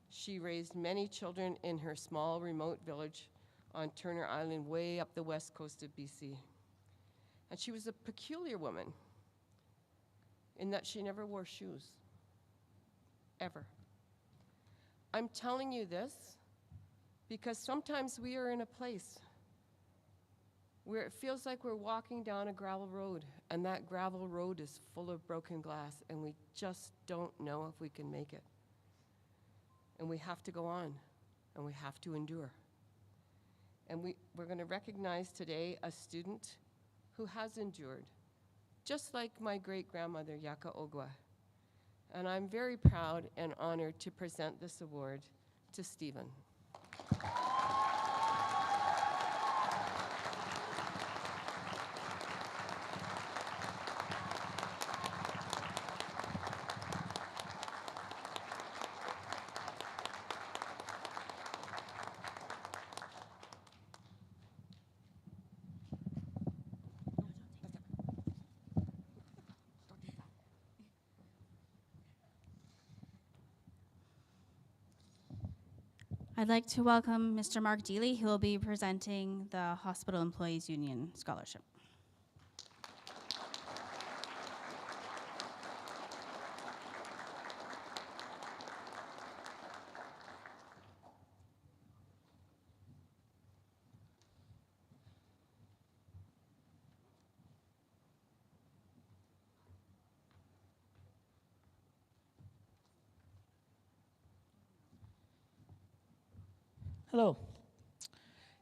She raised many children in her small, remote village on Turner Island, way up the west coast of BC. And she was a peculiar woman in that she never wore shoes, ever. I'm telling you this because sometimes we are in a place where it feels like we're walking down a gravel road, and that gravel road is full of broken glass, and we just don't know if we can make it. And we have to go on, and we have to endure. And we're going to recognize today a student who has endured, just like my great-grandmother, Yaka Ogwa. And I'm very proud and honored to present this award to Stephen. I'd like to welcome Mr. Mark Deely, who will be presenting the Hospital Employees Union Scholarship. Hello.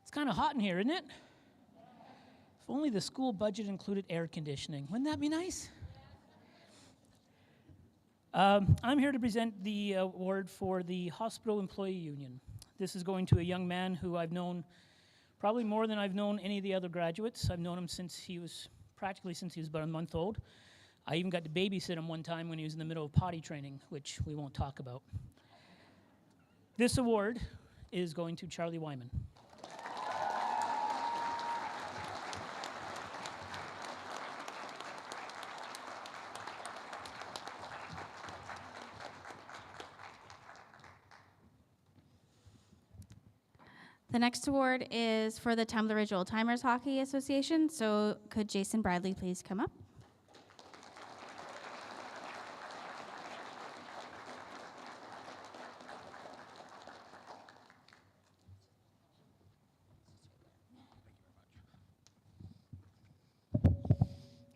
It's kind of hot in here, isn't it? If only the school budget included air conditioning. Wouldn't that be nice? I'm here to present the award for the Hospital Employee Union. This is going to a young man who I've known probably more than I've known any of the other graduates. I've known him since he was about a month old. I even got to babysit him one time when he was in the middle of potty training, which we won't talk about. This award is going to Charlie Wyman. The next award is for the Tumbler Ridge Old Timers Hockey Association. So could Jason Bradley please come up?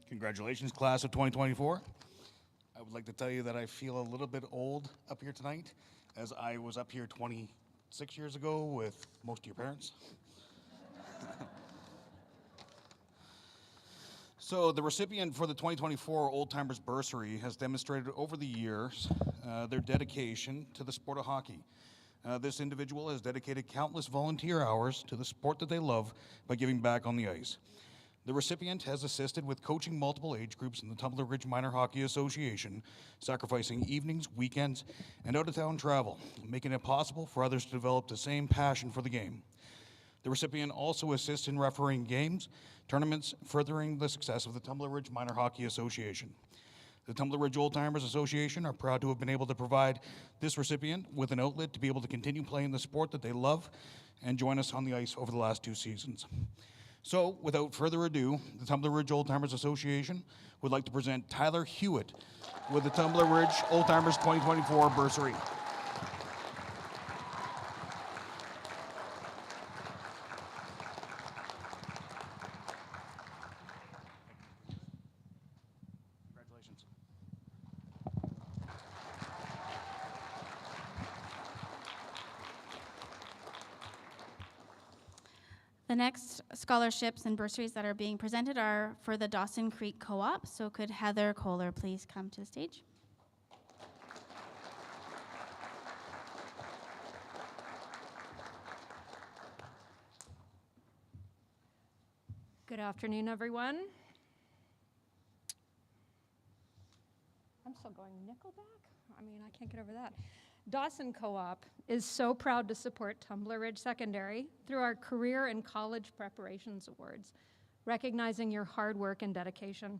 Congratulations, class of 2024. I would like to tell you that I feel a little bit old up here tonight, as I was up here 26 years ago with most of your parents. So the recipient for the 2024 Old Timers Bursary has demonstrated over the years their dedication to the sport of hockey. This individual has dedicated countless volunteer hours to the sport that they love by giving back on the ice. The recipient has assisted with coaching multiple age groups in the Tumbler Ridge Minor Hockey Association, sacrificing evenings, weekends, and out-of-town travel, making it possible for others to develop the same passion for the game. The recipient also assists in refereeing games, tournaments, furthering the success of the Tumbler Ridge Minor Hockey Association. The Tumbler Ridge Old Timers Association are proud to have been able to provide this recipient with an outlet to be able to continue playing the sport that they love and join us on the ice over the last 2 seasons. So, without further ado, the Tumbler Ridge Old Timers Association would like to present Tyler Hewitt with the Tumbler Ridge Old Timers 2024 Bursary. Congratulations. The next scholarships and bursaries that are being presented are for the Dawson Creek Co-op. So could Heather Kohler please come to the stage? Good afternoon, everyone. I'm still going Nickelback? I mean, I can't get over that. Dawson Co-op is so proud to support Tumbler Ridge Secondary through our Career and College Preparations Awards, recognizing your hard work and dedication.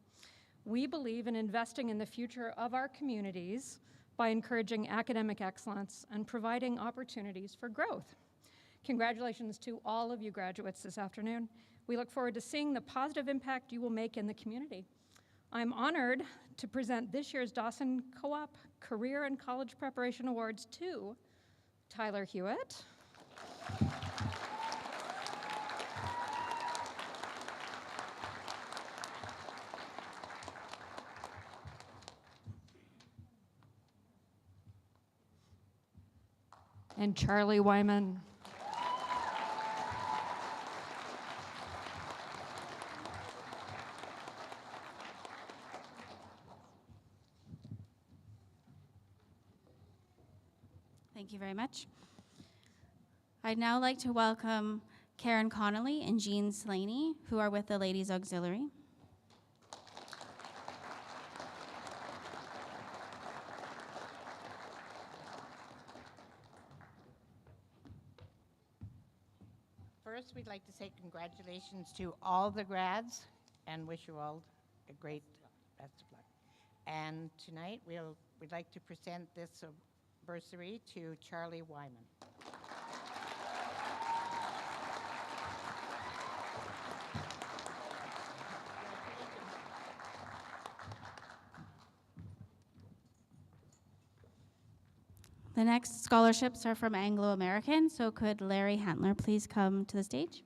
We believe in investing in the future of our communities by encouraging academic excellence and providing opportunities for growth. Congratulations to all of you graduates this afternoon. We look forward to seeing the positive impact you will make in the community. I'm honored to present this year's Dawson Co-op Career and College Preparation Awards to Tyler Hewitt, and Charlie Wyman. Thank you very much. I'd now like to welcome Karen Connolly and Jean Slaney, who are with the Ladies Auxiliary. First, we'd like to say congratulations to all the grads and wish you all a great best of luck. And tonight, we'd like to present this bursary to Charlie Wyman. The next scholarships are from Anglo-American, so could Larry Hantler please come to the stage?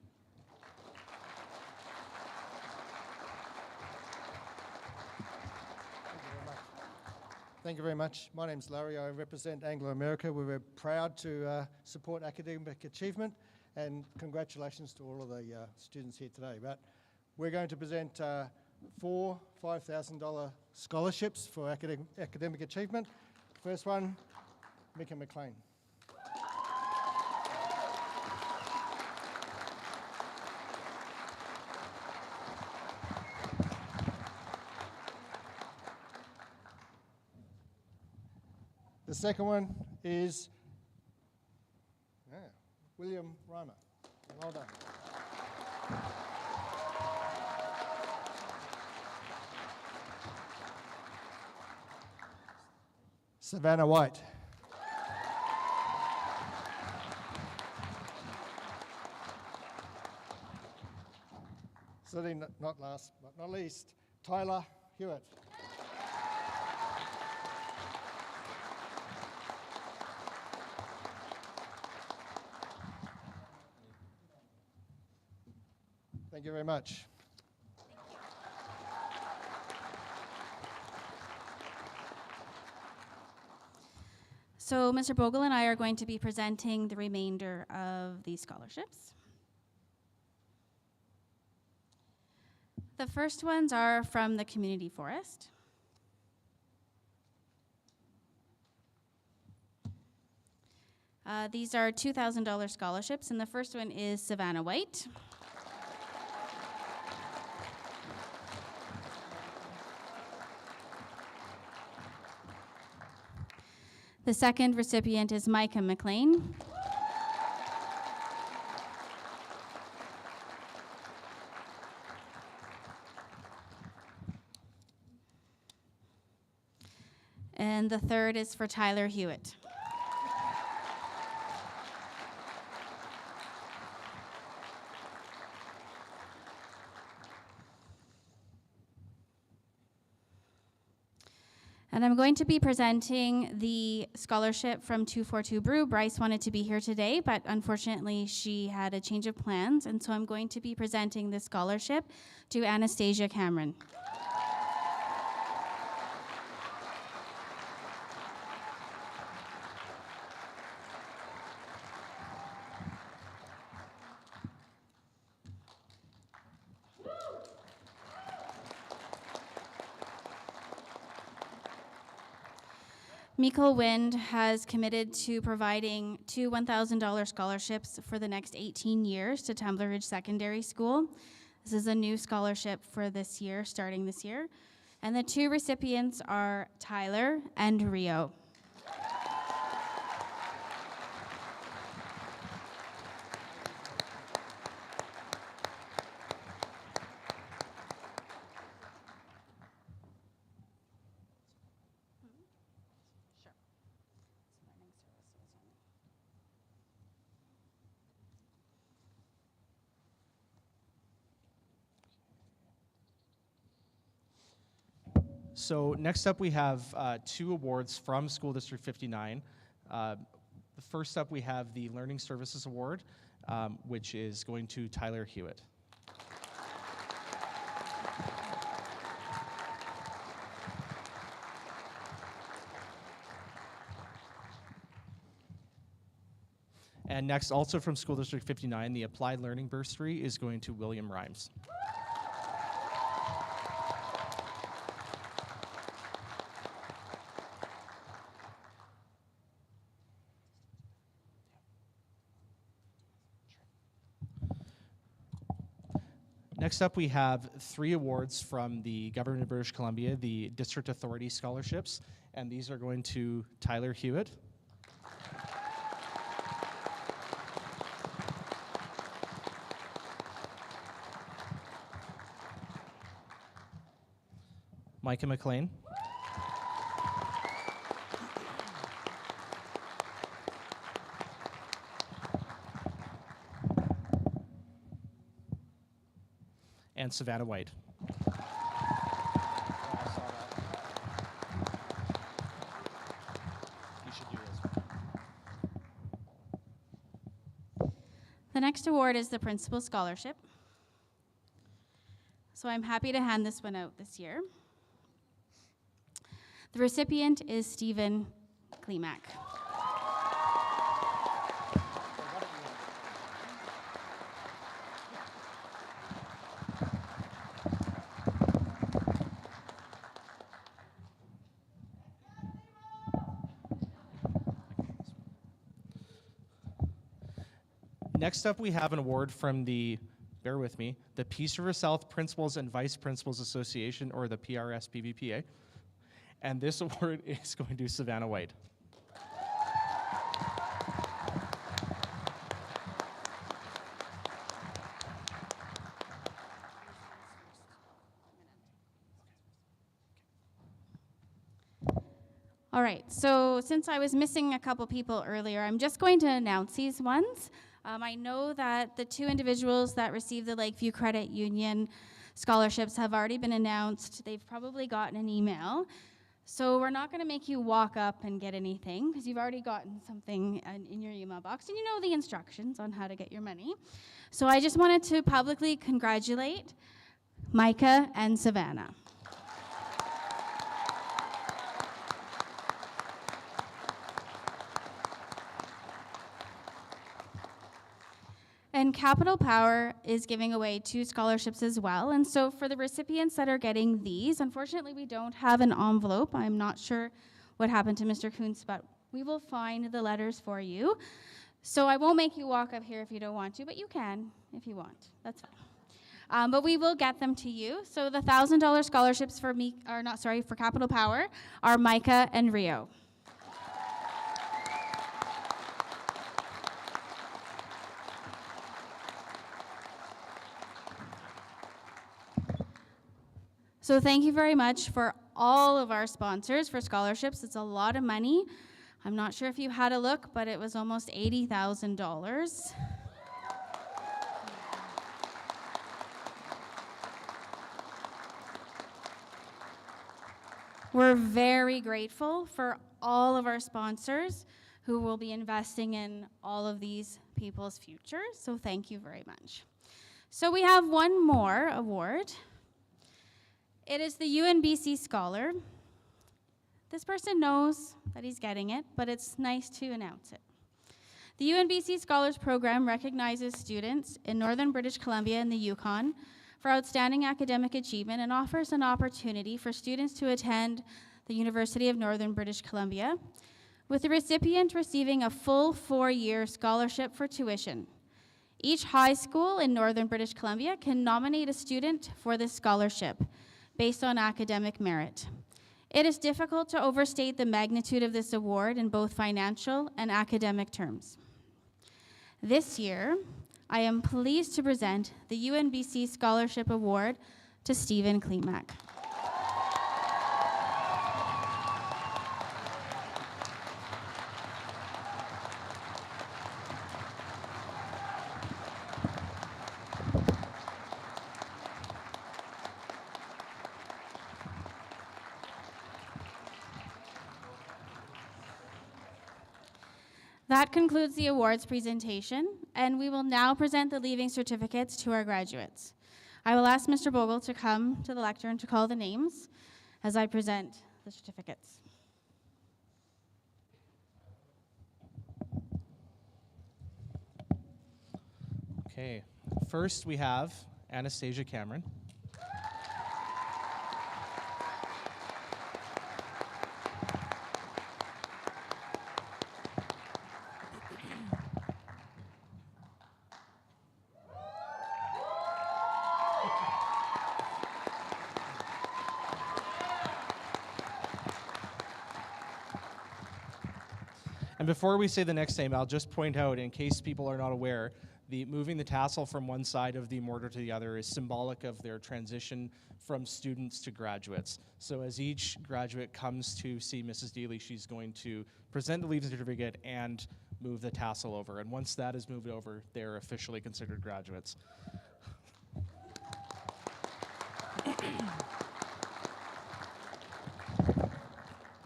Thank you very much. My name's Larry. I represent Anglo-America. We're very proud to support academic achievement, and congratulations to all of the students here today. But we're going to present 4 $5,000 scholarships for academic achievement. First one, Mika McLean. The second one is William Reimer. Well done. Savannah White. Certainly not last but not least, Tyler Hewitt. Thank you very much. So Mr. Bogle and I are going to be presenting the remainder of these scholarships. The first ones are from the community forest. These are $2,000 scholarships, and the first one is Savannah White. The second recipient is Micah McLean. And the third is for Tyler Hewitt. And I'm going to be presenting the scholarship from 242 Brew. Bryce wanted to be here today, but unfortunately she had a change of plans, and so I'm going to be presenting this scholarship to Anastasia Cameron. Mikkel Wind has committed to providing 2 $1,000 scholarships for the next 18 years to Tumbler Ridge Secondary School. This is a new scholarship for this year, starting this year. And the 2 recipients are Tyler and Rio. So next up we have 2 awards from School District 59. First up we have the Learning Services Award, which is going to Tyler Hewitt. And next, also from School District 59, the Applied Learning Bursary is going to William Rhymes. Next up, we have 3 awards from the Government of British Columbia, the District Authority Scholarships, and these are going to Tyler Hewitt, Micah McLean, and Savannah White. You should do this. The next award is the Principal Scholarship. So I'm happy to hand this one out this year. The recipient is Stephen Klimak. Next up, we have an award from the, bear with me, the Peace River South Principals and Vice Principals Association, or the PRS-PVPA. And this award is going to Savannah White. All right, so since I was missing a couple people earlier, I'm just going to announce these ones. I know that the 2 individuals that received the Lakeview Credit Union scholarships have already been announced. They've probably gotten an email. So we're not going to make you walk up and get anything because you've already gotten something in your email box and you know the instructions on how to get your money. So I just wanted to publicly congratulate Micah and Savannah. And Capital Power is giving away 2 scholarships as well. And so for the recipients that are getting these, unfortunately we don't have an envelope. I'm not sure what happened to Mr. Kuntz, but we will find the letters for you. So I won't make you walk up here if you don't want to, but you can if you want. That's fine. But we will get them to you. So the $1,000 scholarships for for Capital Power are Micah and Rio. So thank you very much for all of our sponsors for scholarships. It's a lot of money. I'm not sure if you had a look, but it was almost $80,000. We're very grateful for all of our sponsors who will be investing in all of these people's futures. So thank you very much. So we have one more award. It is the UNBC Scholar. This person knows that he's getting it, but it's nice to announce it. The UNBC Scholars Program recognizes students in Northern British Columbia and the Yukon for outstanding academic achievement and offers an opportunity for students to attend the University of Northern British Columbia, with the recipient receiving a full 4-year scholarship for tuition. Each high school in Northern British Columbia can nominate a student for this scholarship based on academic merit. It is difficult to overstate the magnitude of this award in both financial and academic terms. This year, I am pleased to present the UNBC Scholarship Award to Stephen Klimak. That concludes the awards presentation, and we will now present the leaving certificates to our graduates. I will ask Mr. Bogle to come to the lectern to call the names as I present the certificates. Okay, first we have Anastasia Cameron. And before we say the next name, I'll just point out, in case people are not aware, moving the tassel from one side of the mortar to the other is symbolic of their transition from students to graduates. So as each graduate comes to see Mrs. Deely, she's going to present the Leaving Certificate and move the tassel over. And once that is moved over, they're officially considered graduates.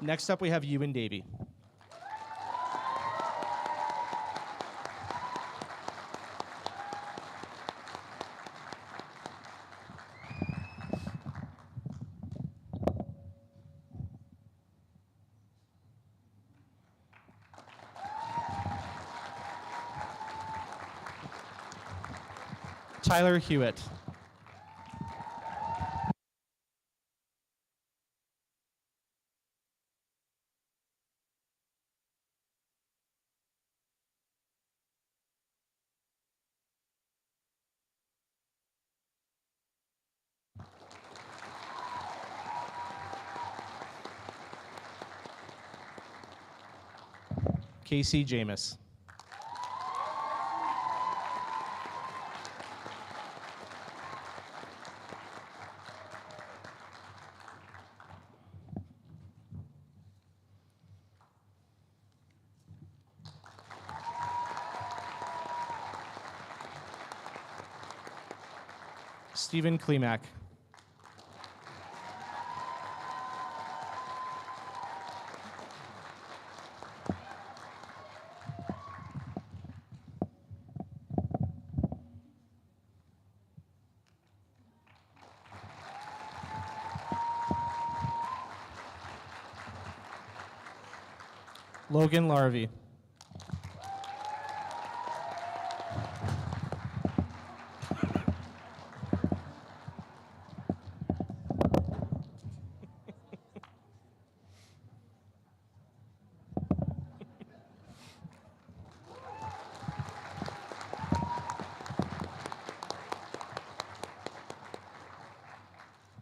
Next up, we have Ewan Davey. Tyler Hewitt. Casey Jamis. Stephen Klimak. Logan Larvey.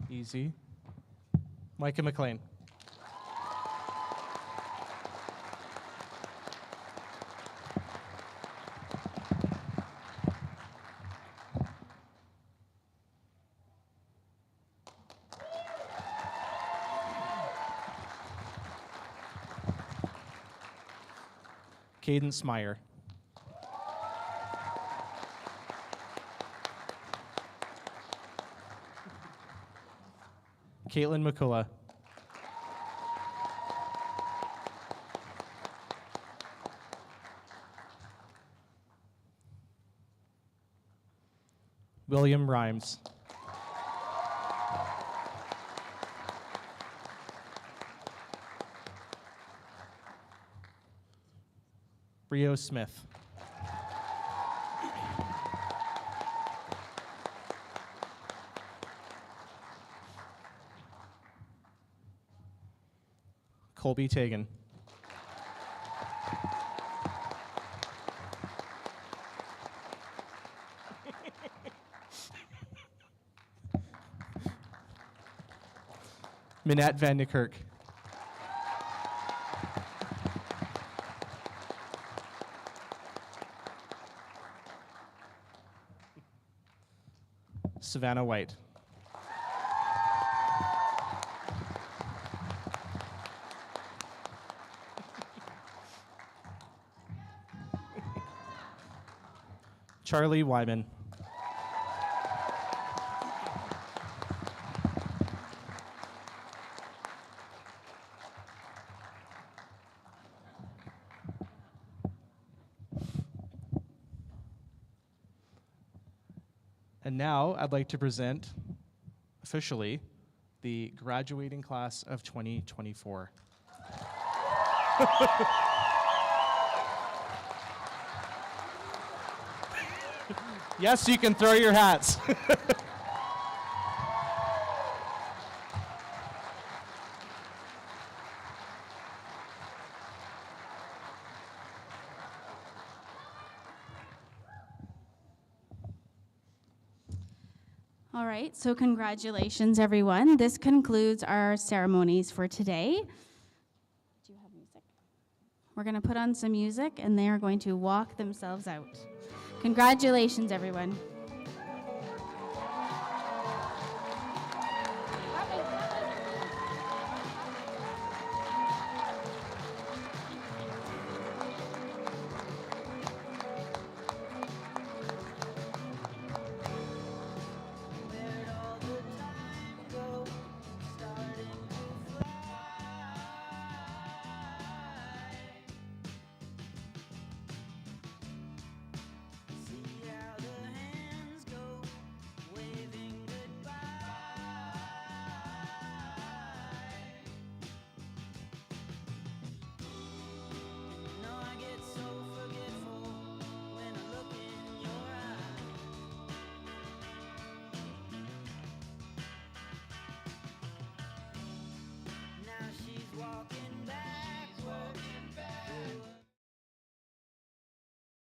Easy. Micah McLean. Cadence Meyer. Caitlin McCullough. William Rhymes. Rio Smith. Colby Tagan. Minette Van de Kerk. Savannah White. Charlie Wyman. And now I'd like to present officially the graduating class of 2024. Yes, you can throw your hats. All right, so congratulations, everyone. This concludes our ceremonies for today. Do you have music? We're going to put on some music, and they are going to walk themselves out. Congratulations, everyone.